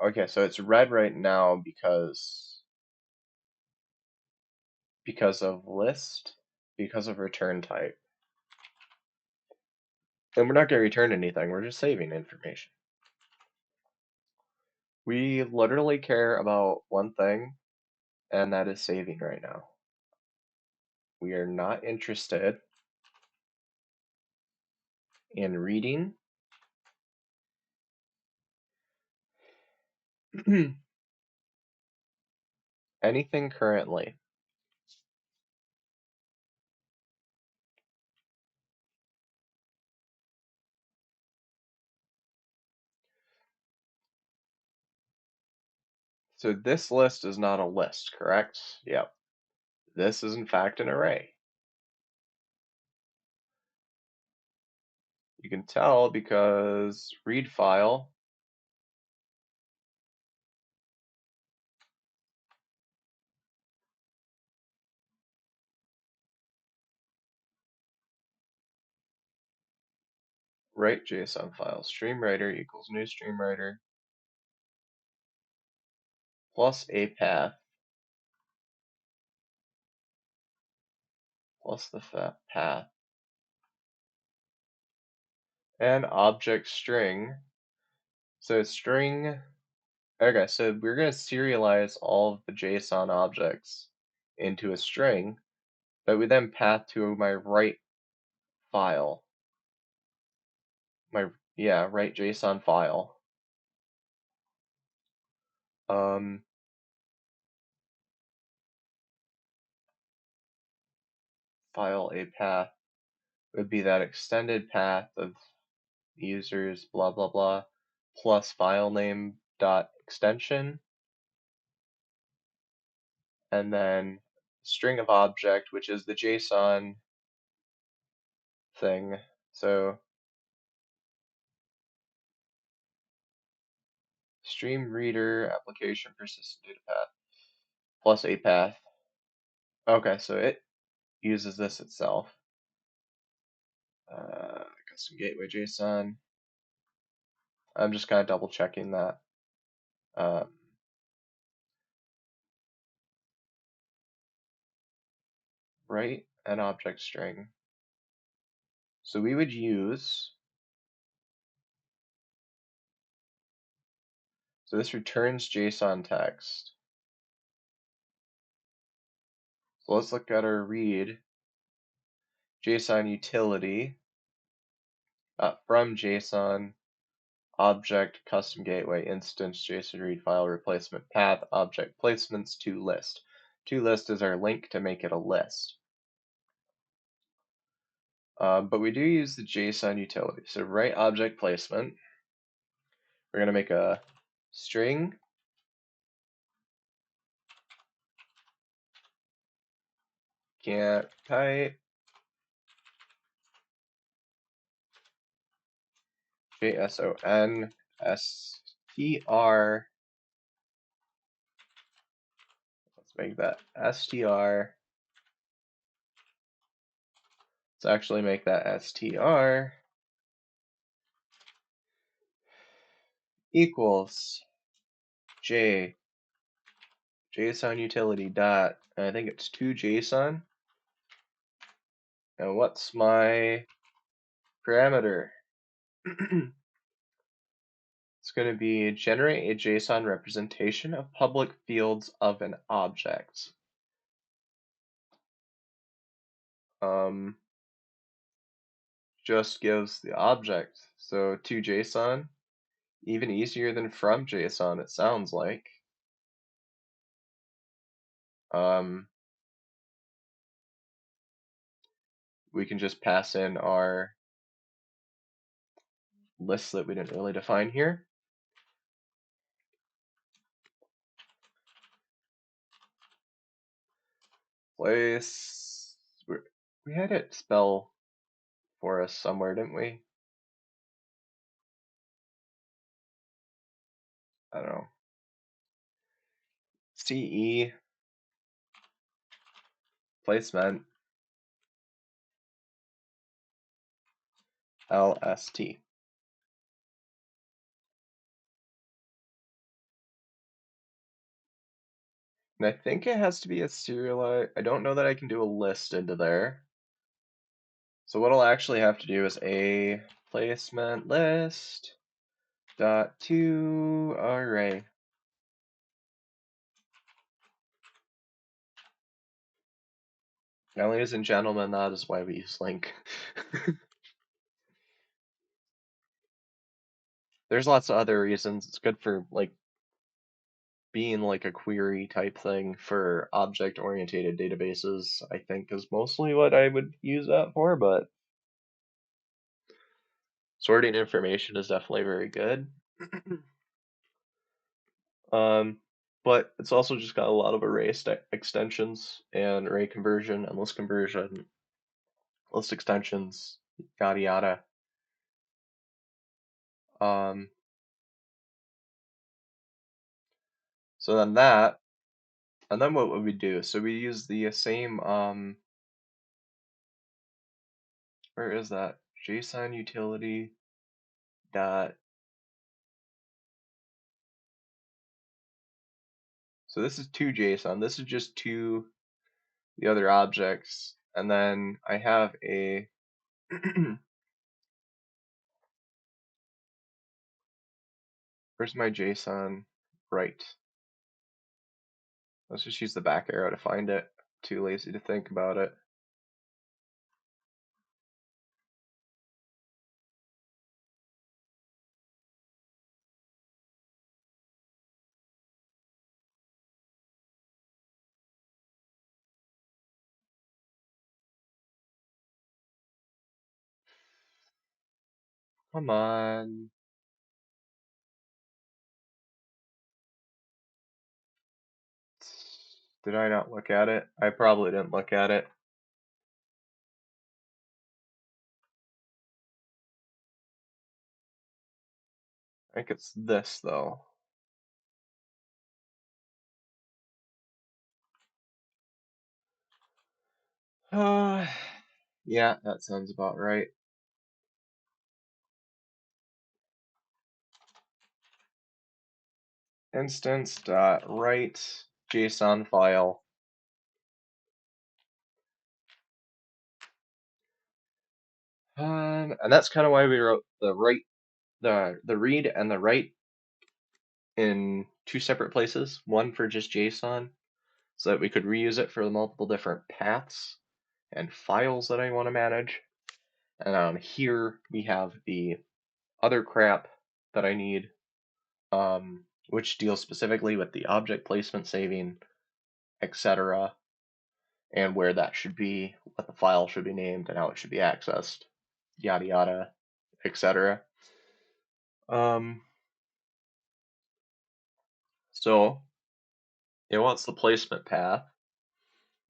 okay, so it's red right now because of list, because of return type. And we're not going to return anything, we're just saving information. We literally care about one thing, and that is saving right now. We are not interested in reading anything currently. So this list is not a list, correct? Yep. This is in fact an array. You can tell because read file write JSON file stream writer equals new stream writer plus a path plus the path and object string. So string, okay, so we're going to serialize all of the JSON objects into a string that we then path to my write file. Write JSON file. file a path would be that extended path of users blah blah blah plus file name dot extension, and then string of object, which is the JSON thing. So stream reader application persistent data path plus a path. Okay, so it uses this itself. Custom gateway JSON. I'm just kind of double checking that. Write an object string. So we would use, so this returns JSON text. So let's look at our read JSON utility from JSON object custom gateway instance JSON read file replacement path object placements to list. To list is our link to make it a list. But we do use the JSON utility. So write object placement. We're going to make a string can't type JSON str. Let's make that str. Let's actually make that str equals JSON utility dot, and I think it's to JSON. And what's my parameter? It's going to be generate a JSON representation of public fields of an object. Just gives the object. So to JSON, even easier than from JSON, it sounds like. We can just pass in our list that we didn't really define here. Place, we had it spell for us somewhere, didn't we? I don't know. CE placement LST. And I think it has to be a serialized. I don't know that I can do a list into there. So what I'll actually have to do is a placement list dot to array. Now, ladies and gentlemen, that is why we use link. There's lots of other reasons. It's good for like being like a query type thing for object-oriented databases, I think is mostly what I would use that for, but sorting information is definitely very good. But it's also just got a lot of array extensions and array conversion and list conversion, list extensions, yada yada. So then that, and then what would we do? So we use the same, where is that? JSON utility dot. So this is to JSON. This is just to the other objects. And then I have a where's my JSON? Right. Let's just use the back arrow to find it. Too lazy to think about it. Come on. Did I not look at it? I probably didn't look at it. I think it's this though. Yeah, that sounds about right. Instance.write JSON file. And that's kind of why we wrote the read and the write in two separate places. One for just JSON, so that we could reuse it for the multiple different paths and files that I want to manage. And here we have the other crap that I need, which deals specifically with the object placement saving, etc., and where that should be, what the file should be named, and how it should be accessed, yada yada, etc. Um, so it wants the placement path,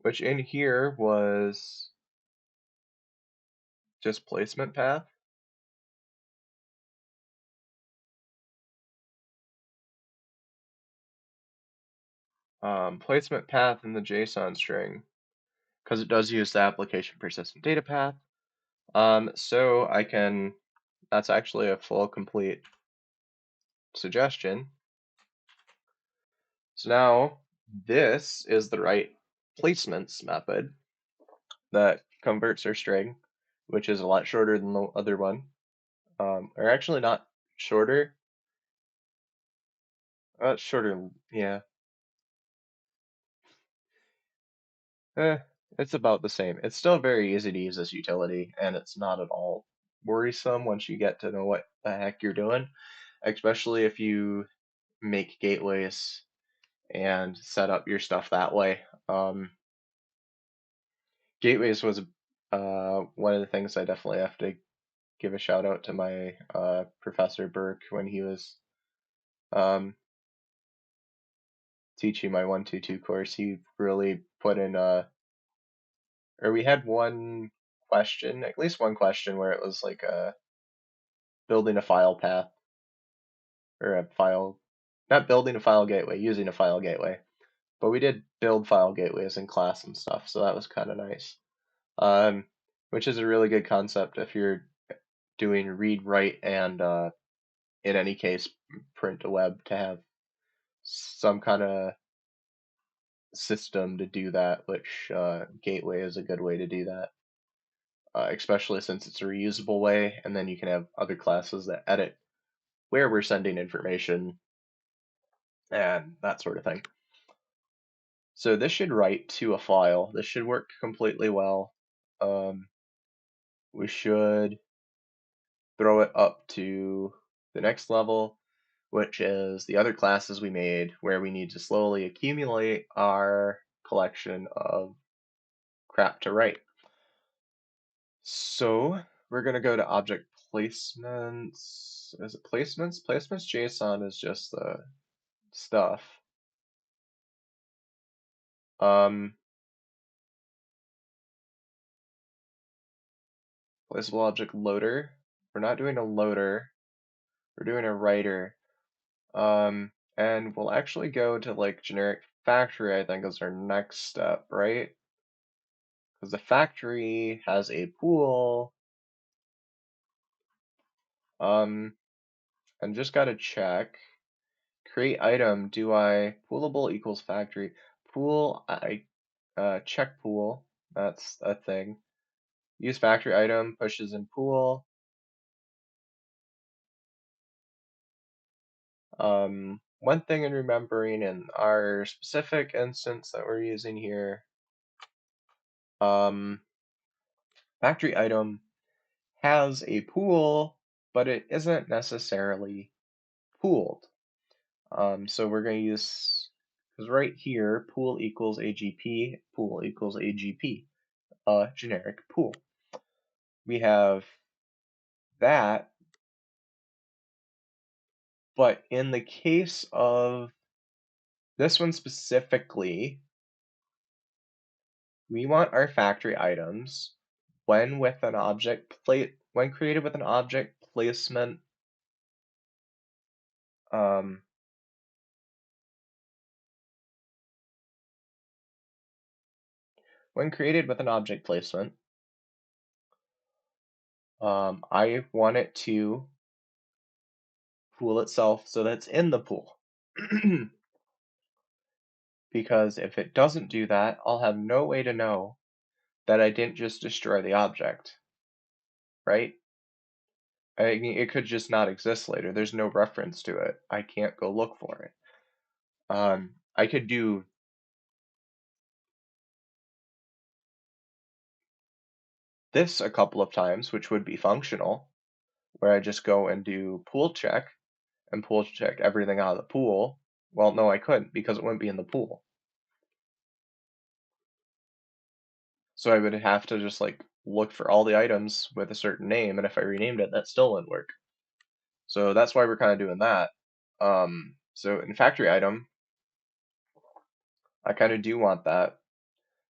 which in here was just placement path. Placement path in the JSON string, because it does use the application persistent data path. So I can, that's actually a full complete suggestion. So now this is the right placements method that converts our string, which is a lot shorter than the other one. Or actually not shorter. Shorter, yeah. Eh, it's about the same. It's still very easy to use this utility, and it's not at all worrisome once you get to know what the heck you're doing, especially if you make gateways and set up your stuff that way. Gateways was one of the things I definitely have to give a shout out to my Professor Burke when he was um, teaching my 122 course. He really put in or we had one question, at least one question where it was like building a file path or a file, not building a file gateway, using a file gateway. But we did build file gateways in class and stuff, so that was kind of nice. Which is a really good concept if you're doing read, write, and in any case, print a web to have some kind of system to do that, which gateway is a good way to do that, especially since it's a reusable way, and then you can have other classes that edit where we're sending information and that sort of thing. So this should write to a file. This should work completely well. We should throw it up to the next level, which is the other classes we made, where we need to slowly accumulate our collection of crap to write. So we're going to go to object placements. Is it placements? Placements JSON is just the stuff. Placeable object loader. We're not doing a loader. We're doing a writer. And we'll actually go to like generic factory, I think is our next step, right? Because the factory has a pool. And just gotta check. Create item, do I poolable equals factory. Pool, I check pool. That's a thing. Use factory item, pushes in pool. One thing in remembering in our specific instance that we're using here, factory item has a pool, but it isn't necessarily pooled. So we're going to use, because right here, pool equals AGP, pool equals AGP, generic pool. We have that, But in the case of this one specifically, we want our factory items when created with an object placement um, when created with an object placement, I want it to pool itself so that it's in the pool. Because if it doesn't do that, I'll have no way to know that I didn't just destroy the object, right? I mean, it could just not exist later. There's no reference to it. I can't go look for it. I could do this a couple of times, which would be functional, where I just go and do pool check and pool check everything out of the pool. Well, no, I couldn't because it wouldn't be in the pool. So I would have to just like look for all the items with a certain name, and if I renamed it, that still wouldn't work. So that's why we're kind of doing that. So in factory item, I kind of do want that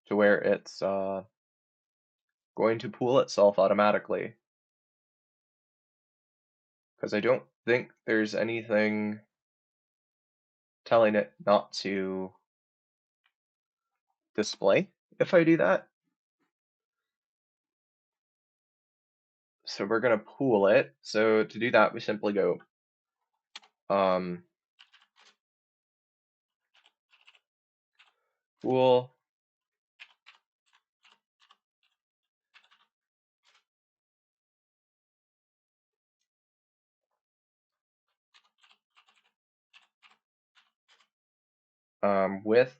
to where it's going to pool itself automatically, because I don't think there's anything telling it not to display if I do that. So we're going to pool it. So to do that, we simply go pool with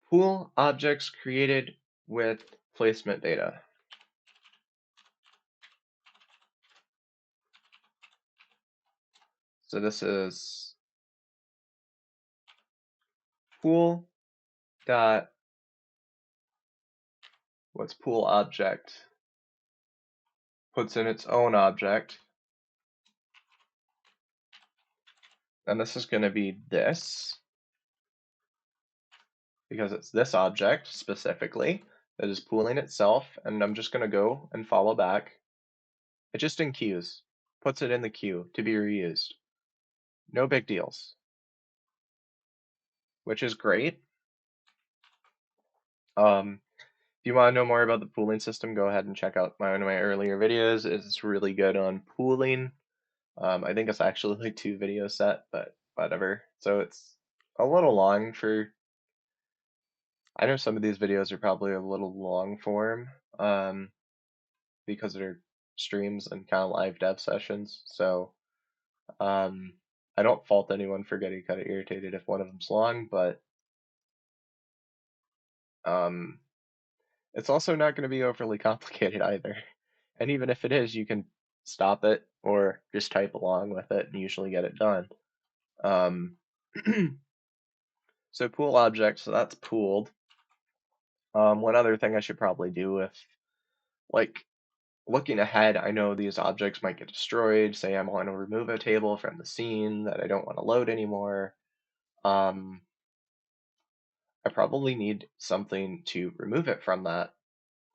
pool objects created with placement data. So this is pool dot what's pool object puts in its own object, and this is going to be this because it's this object specifically that is pooling itself, and I'm just going to go and follow back. It just in queues, puts it in the queue to be reused. No big deals, which is great. If you want to know more about the pooling system, go ahead and check out one of my earlier videos. It's really good on pooling. I think it's actually like 2 video set, but whatever. So it's a little long for. I know some of these videos are probably a little long form, because they're streams and kind of live dev sessions. So um, I don't fault anyone for getting kind of irritated if one of them's long, but um, it's also not going to be overly complicated either. And even if it is, you can stop it or just type along with it and usually get it done. Um, so pool object, so that's pooled. One other thing I should probably do if, like, looking ahead, I know these objects might get destroyed. Say I want to remove a table from the scene that I don't want to load anymore. I probably need something to remove it from that,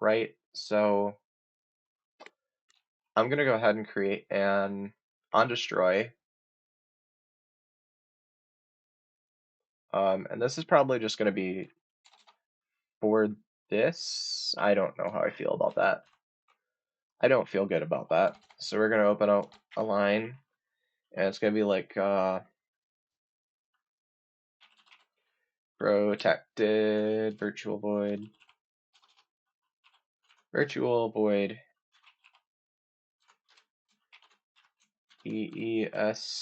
right? So I'm going to go ahead and create an onDestroy. And this is probably just going to be for this. I don't know how I feel about that. I don't feel good about that. So we're going to open up a line, and it's going to be like protected virtual void EESTROY.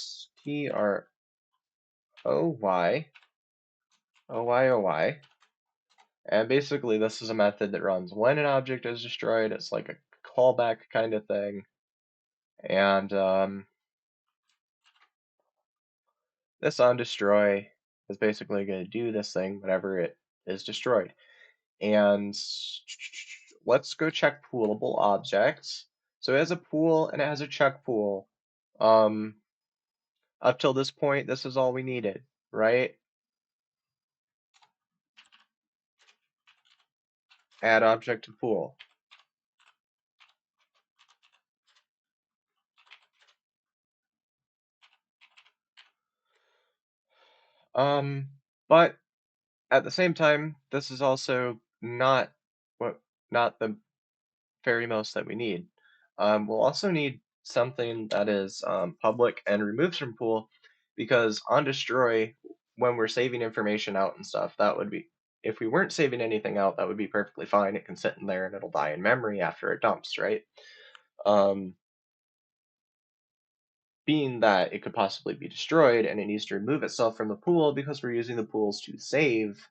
And basically this is a method that runs when an object is destroyed. It's like a callback kind of thing. And this onDestroy is basically going to do this thing whenever it is destroyed. And let's go check poolable objects. So it has a pool and it has a check pool. Um, Up till this point, this is all we needed, right? Add object to pool. But at the same time, this is also what not the very most that we need. We'll also need something that is public and removes from pool, because on destroy, when we're saving information out and stuff, that would be, if we weren't saving anything out, that would be perfectly fine. It can sit in there and it'll die in memory after it dumps, right? Um, Being that it could possibly be destroyed and it needs to remove itself from the pool because we're using the pools to save,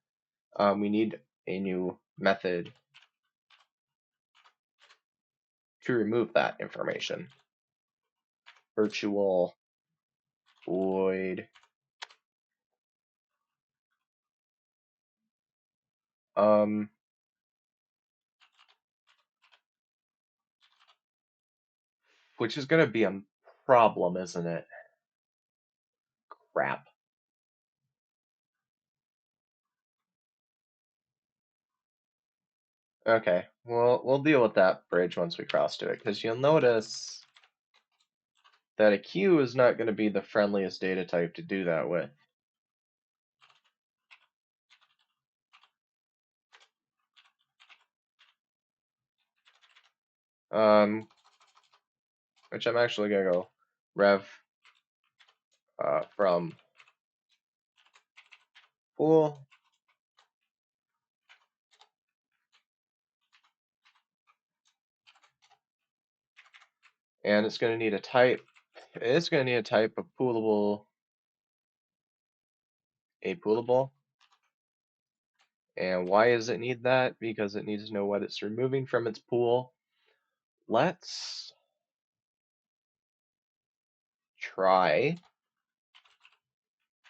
we need a new method to remove that information. Virtual void um which is going to be a problem, isn't it? Crap. Okay, well, we'll deal with that bridge once we cross to it, because you'll notice that a queue is not going to be the friendliest data type to do that with. Um, which I'm actually going to go rev from pool, and it's going to need a type. It's going to need a type of poolable, a poolable. And why does it need that? Because it needs to know what it's removing from its pool. Let's try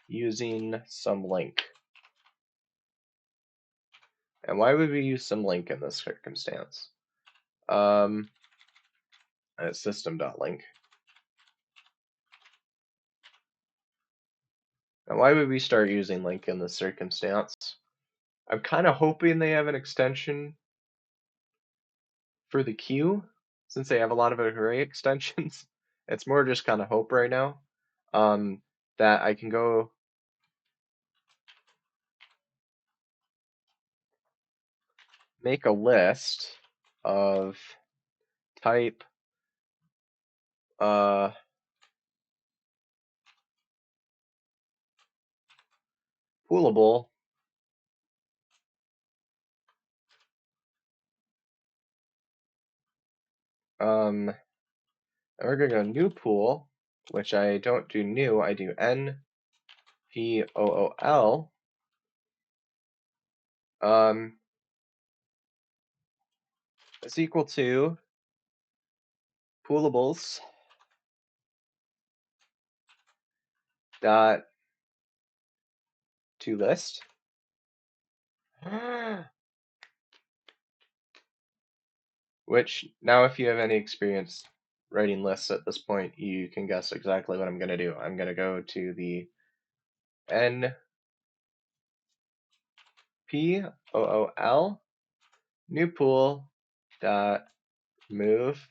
using some link. And why would we use some link in this circumstance? System.link. And why would we start using link in this circumstance? I'm kind of hoping they have an extension for the queue, since they have a lot of array extensions. It's more just kind of hope right now, that I can go make a list of type poolable, and we're gonna go new pool, which I don't do new, I do n p o o l, is equal to poolables dot to list. Which, now if you have any experience writing lists at this point, you can guess exactly what I'm going to do. I'm going to go to the n p o o l new pool dot move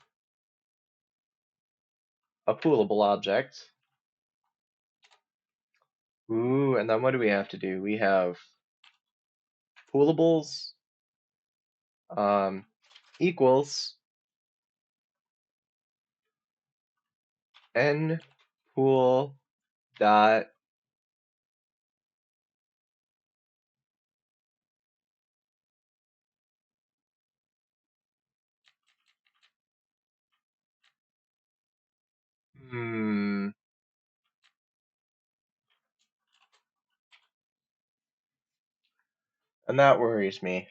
a poolable object. Ooh, and then what do we have to do? We have poolables equals n pool dot hmm, and that worries me.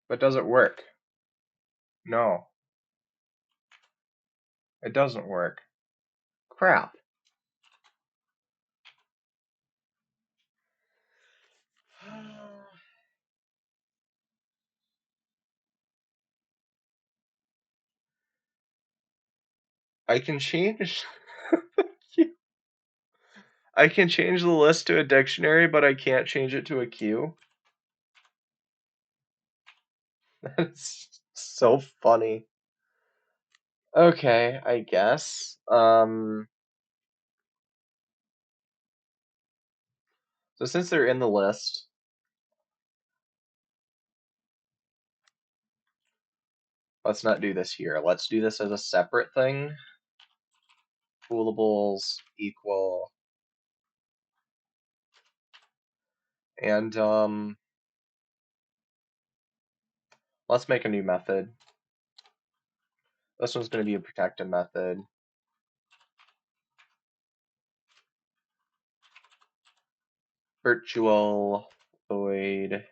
But does it work? No, it doesn't work. Crap. I can change I can change the list to a dictionary, but I can't change it to a queue. That's so funny. Okay, I guess. So since they're in the list, let's not do this here. Let's do this as a separate thing. Poolables equal, and let's make a new method. This one's going to be a protected method. Virtual void.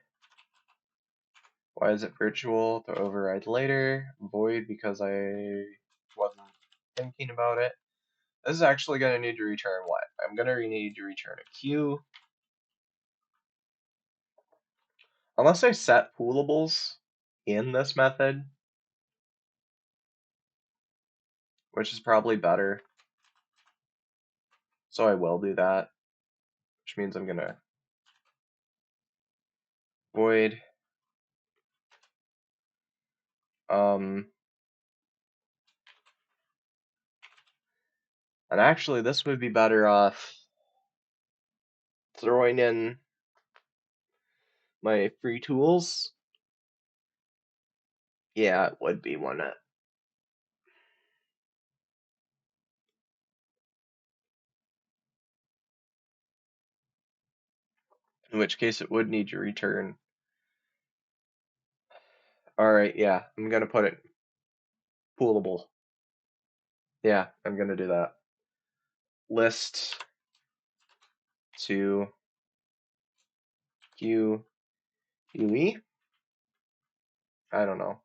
Why is it virtual? To override later. Void because I wasn't thinking about it. This is actually going to need to return what? I'm going to need to return a queue. Unless I set poolables in this method, which is probably better. So I will do that, which means I'm going to void. And actually, this would be better off throwing in my free tools. Yeah, it would be, wouldn't it? In which case it would need to return. Alright, yeah, I'm gonna put it poolable. Yeah, I'm gonna do that. List to Q UE? I don't know.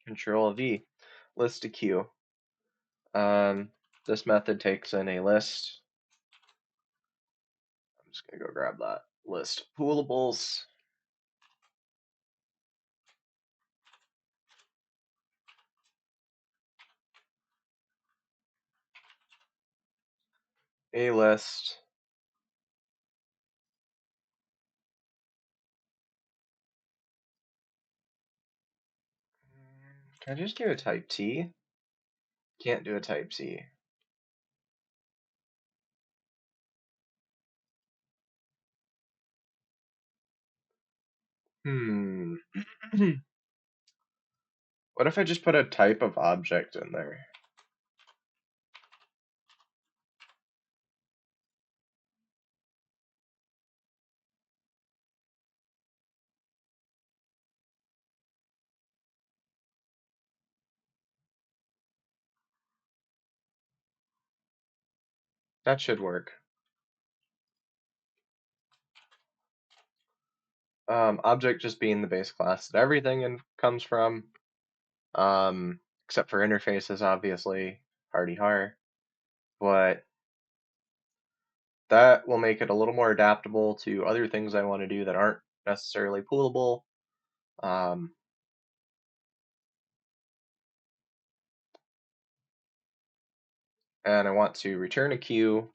Control V. List to Q. This method takes in a list. I'm just gonna go grab that list. Poolables. A list. Can I just do a type T? Can't do a type C. What if I just put a type of object in there? That should work. Object just being the base class that everything comes from, except for interfaces, obviously, hardy har. But that will make it a little more adaptable to other things I want to do that aren't necessarily poolable. And I want to return a queue,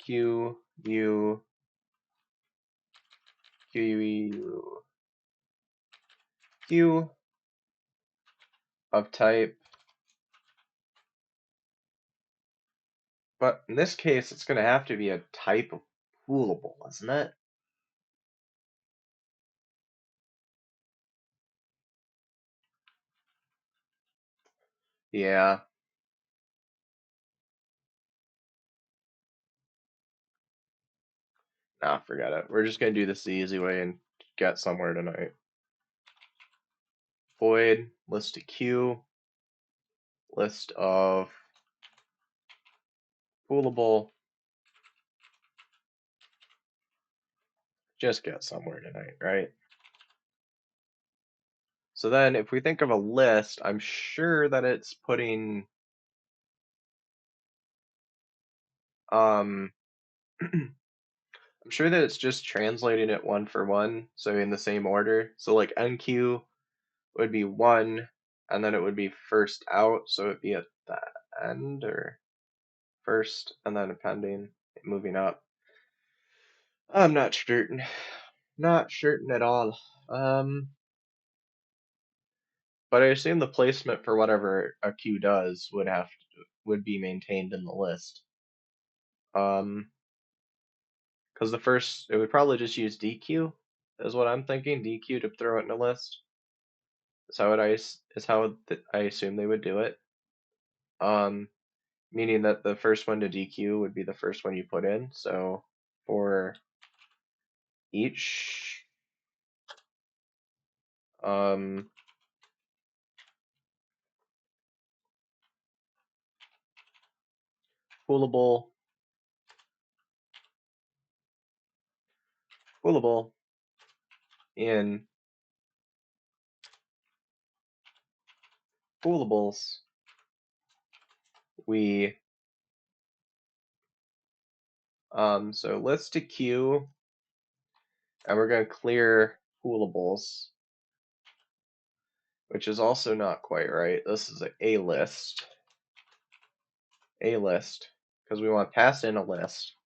Q, U, Q, U, Q of type. But in this case, it's going to have to be a type of poolable, isn't it? Yeah. Nah, forget it. We're just going to do this the easy way and get somewhere tonight. Void, list to queue, list of poolable. Just get somewhere tonight, right? So then if we think of a list, I'm sure that it's putting I'm sure that it's just translating it one for one, so in the same order. So like NQ would be one, and then it would be first out, so it'd be at the end or first, and then appending, moving up. I'm not certain. Not certain at all. Um, but I assume the placement for whatever a queue does would be maintained in the list. Because the first it would probably just use DQ is what I'm thinking. DQ to throw it in a list is how I assume they would do it. Um, Meaning that the first one to DQ would be the first one you put in. So for each um poolable poolable in poolables, we so list to queue, and we're going to clear poolables, which is also not quite right. This is a list, because we want to pass in a list.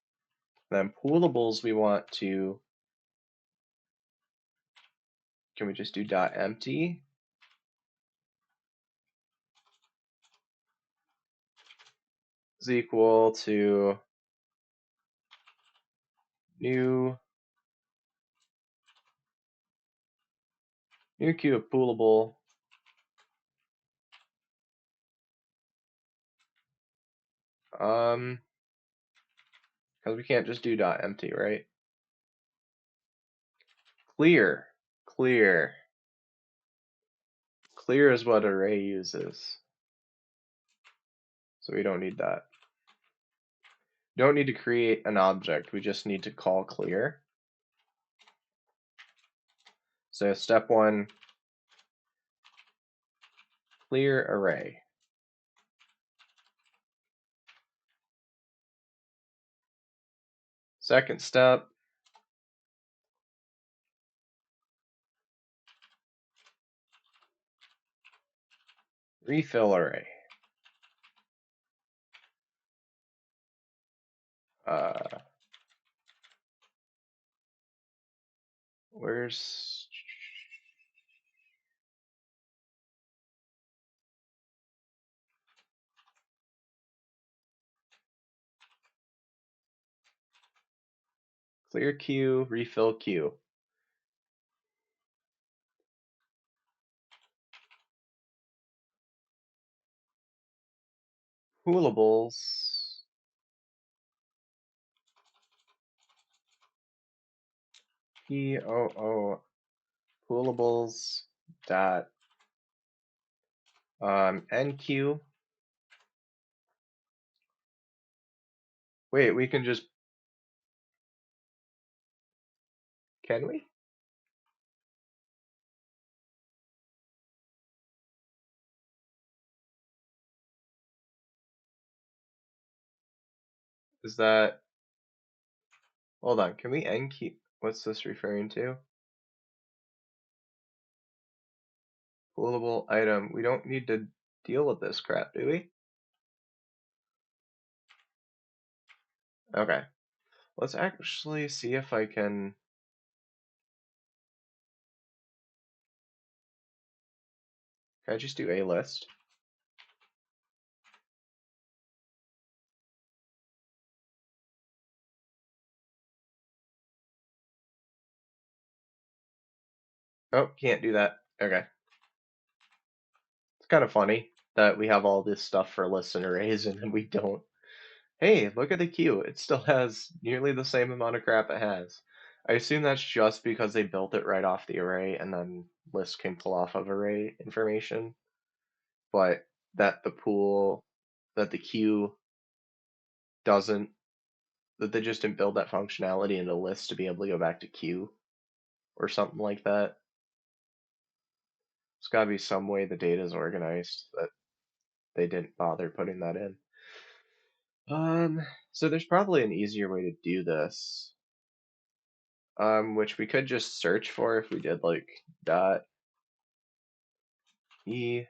Then poolables, we want to, can we just do dot empty? Is equal to new queue of poolable because we can't just do dot empty, right? Clear, clear, clear is what array uses, so we don't need that. Don't need to create an object, we just need to call clear. So step one, clear array. Second step, refill array. Uh, where's clear queue, refill queue? Poolables. POO poolables dot NQ. Wait, we can just, can we? Is that, hold on, can we NQ, what's this referring to? Poolable item, we don't need to deal with this crap, do we? Okay, let's actually see if I can I just do a list? Oh, can't do that. Okay. It's kind of funny that we have all this stuff for lists and arrays and then we don't. Hey, look at the queue. It still has nearly the same amount of crap it has. I assume that's just because they built it right off the array and then lists can pull off of array information. But that that the queue doesn't, that they just didn't build that functionality into lists to be able to go back to queue or something like that. There's gotta be some way the data is organized that they didn't bother putting that in. So there's probably an easier way to do this. which we could just search for if we did like dot E,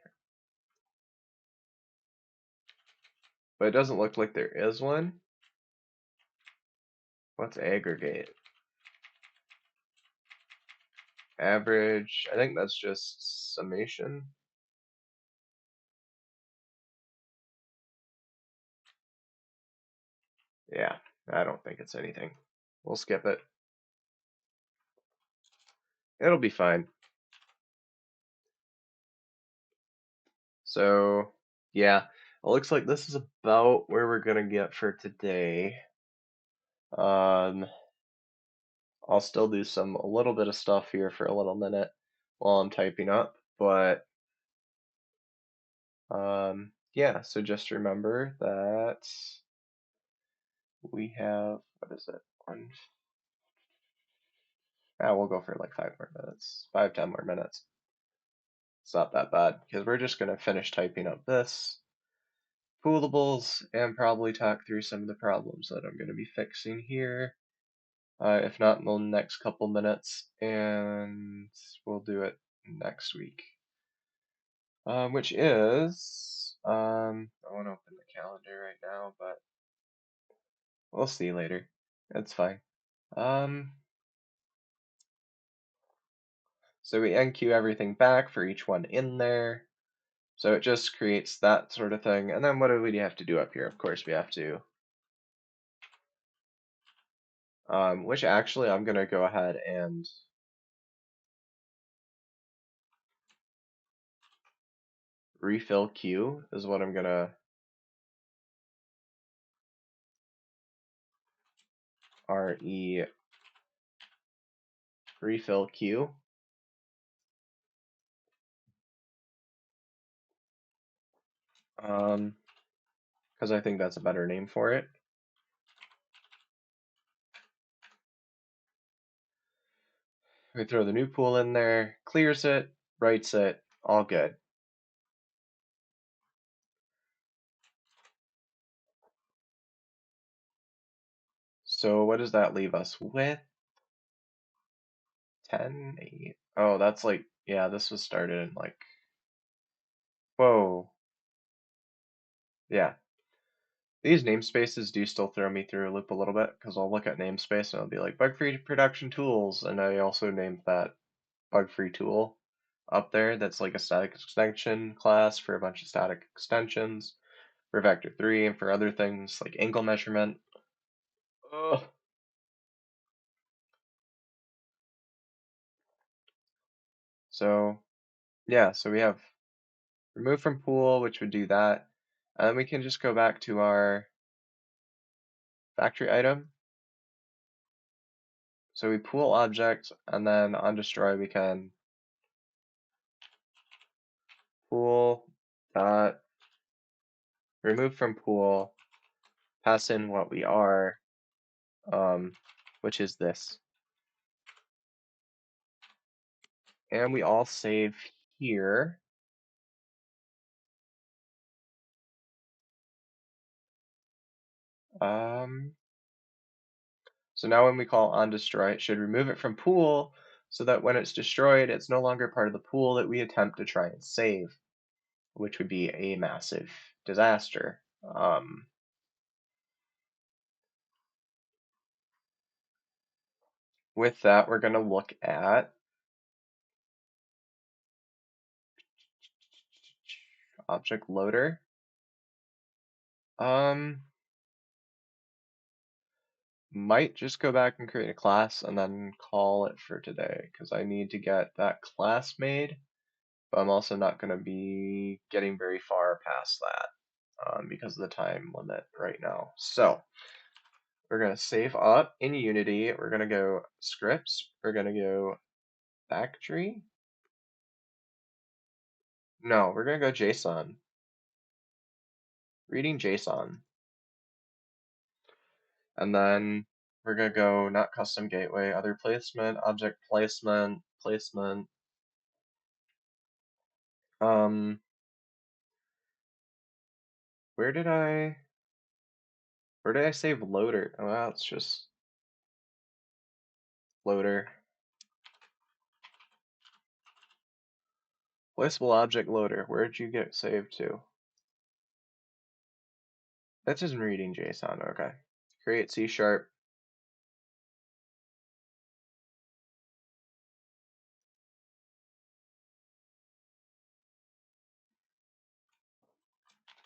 but it doesn't look like there is one. What's aggregate? Average, I think that's just summation. Yeah, I don't think it's anything. We'll skip it. It'll be fine. So, yeah, it looks like this is about where we're gonna get for today. Um, I'll still do a little bit of stuff here for a little minute while I'm typing up, but yeah, so just remember that we have, what is it? One, we'll go for like 5 more minutes, 10 more minutes. It's not that bad because we're just going to finish typing up this poolables and probably talk through some of the problems that I'm going to be fixing here. If not in the next couple minutes, and we'll do it next week. Which is, I won't open the calendar right now, but we'll see later. It's fine. So we enqueue everything back for each one in there. So it just creates that sort of thing. And then what do we have to do up here? Of course, we have to, which actually I'm going to go ahead and refill queue is what I'm going to RE refill queue. Because I think that's a better name for it. We throw the new pool in there, clears it, writes it, all good. So what does that leave us with? 10, 8. Oh, that's like, yeah, this was started in like, whoa. Yeah. These namespaces do still throw me through a loop a little bit because I'll look at namespace and I'll be like bug-free production tools, and I also named that bug-free tool up there. That's like a static extension class for a bunch of static extensions for vector3 and for other things like angle measurement. Ugh. So yeah, so we have remove from pool, which would do that. And then we can just go back to our factory item. So we pool object, and then on destroy we can pool dot remove from pool, pass in what we are, which is this. And we all save here. So now when we call on destroy, it should remove it from pool so that when it's destroyed, it's no longer part of the pool that we attempt to try and save, which would be a massive disaster. With that, we're going to look at object loader. Might just go back and create a class and then call it for today because I need to get that class made, but I'm also not going to be getting very far past that because of the time limit right now. So we're going to save up in Unity. We're going to go scripts. We're going to go factory. No, we're going to go JSON. Reading JSON. And then we're going to go not custom gateway, other placement, object placement, placement. Where did I save loader? Oh, well, it's just loader. Placeable object loader. Where'd you get saved to? That's just reading JSON. Okay. Create C sharp.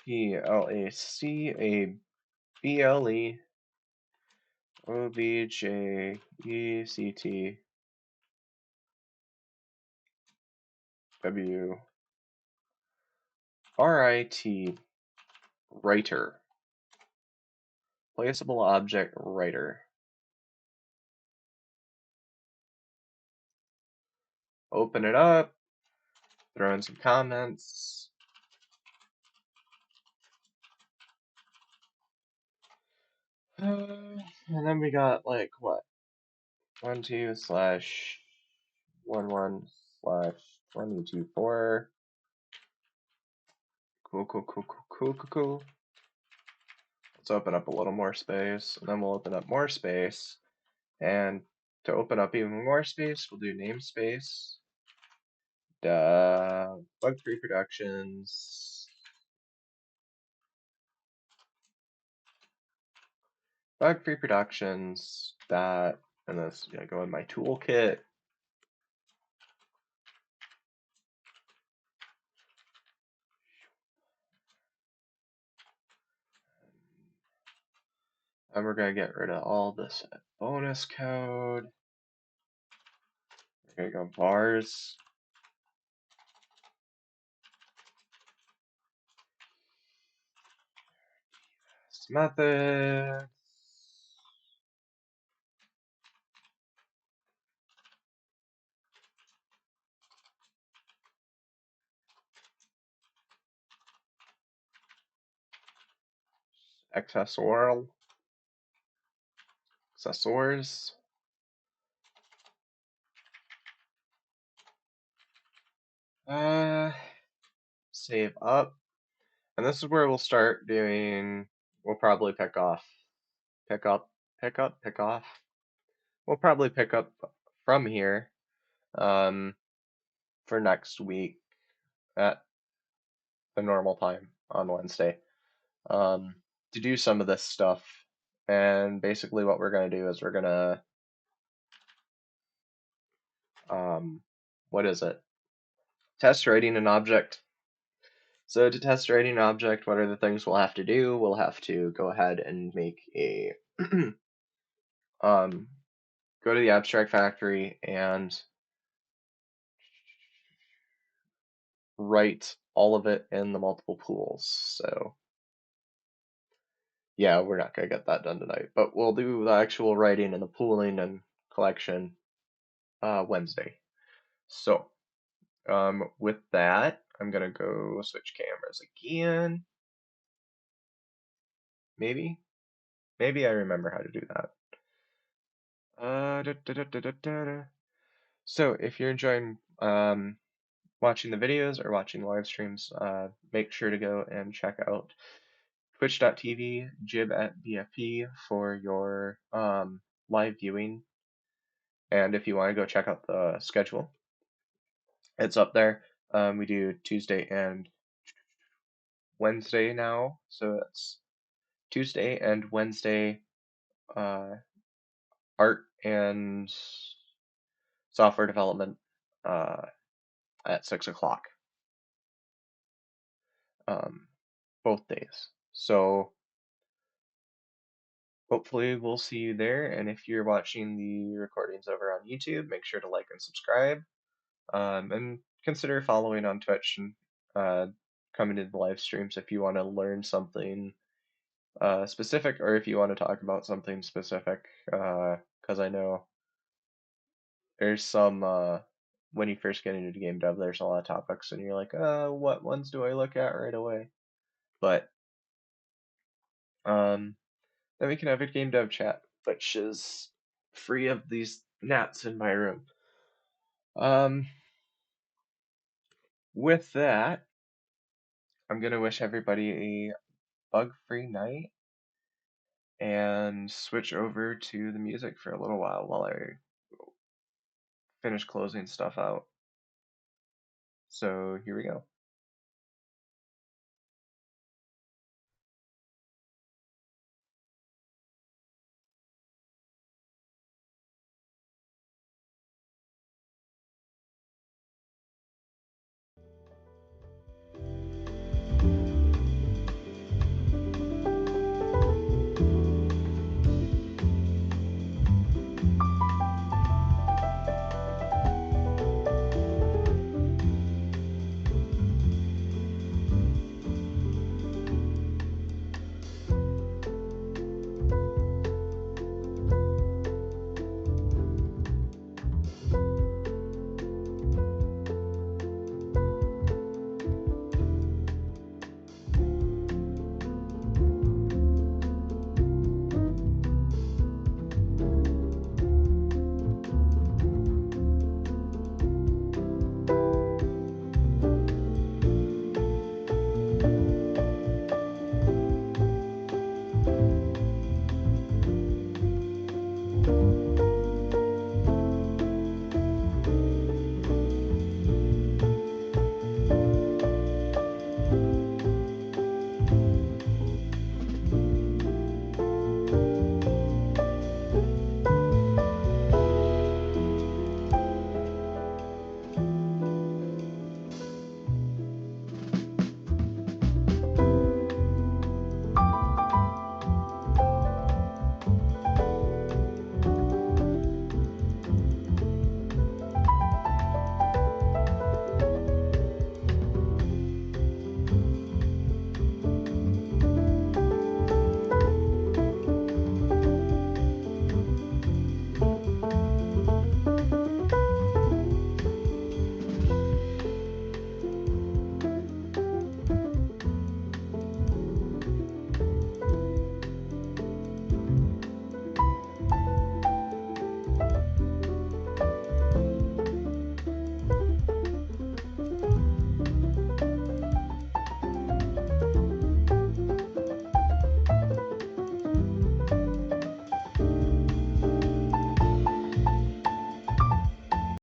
PLACABLE OBJECTWRIT writer. Placeable object writer. Open it up, throw in some comments. And then we got like what? 12/11/22/4. Cool. Let's open up a little more space, and then we'll open up more space. And to open up even more space, we'll do namespace. Bug-free productions. Bug-free productions. And this, go in my toolkit. And we're gonna get rid of all this bonus code. We're gonna go bars. Methods. Accessor. Accessors. Save up. And this is where we'll start doing, we'll probably pick off. We'll probably pick up from here for next week at the normal time on Wednesday to do some of this stuff. And basically what we're going to do is we're going to, what is it? Test writing an object. So to test writing an object, what are the things we'll have to do? We'll have to go ahead and make a, go to the abstract factory and write all of it in the multiple pools. So yeah, we're not gonna get that done tonight, but we'll do the actual writing and the pooling and collection Wednesday. So with that, I'm gonna go switch cameras again. Maybe I remember how to do that. So if you're enjoying watching the videos or watching live streams, make sure to go and check out twitch.tv jib at BFP for your live viewing. And if you want to go check out the schedule, it's up there. We do Tuesday and Wednesday now, so it's Tuesday and Wednesday art and software development at 6 o'clock, both days. So hopefully we'll see you there. And if you're watching the recordings over on YouTube, make sure to like and subscribe. And consider following on Twitch and coming to the live streams if you want to learn something specific, or if you want to talk about something specific, because I know there's some when you first get into game dev, there's a lot of topics, and you're like, what ones do I look at right away? But then we can have a game dev chat, which is free of these gnats in my room. With that, I'm gonna wish everybody a bug-free night and switch over to the music for a little while I finish closing stuff out. So here we go.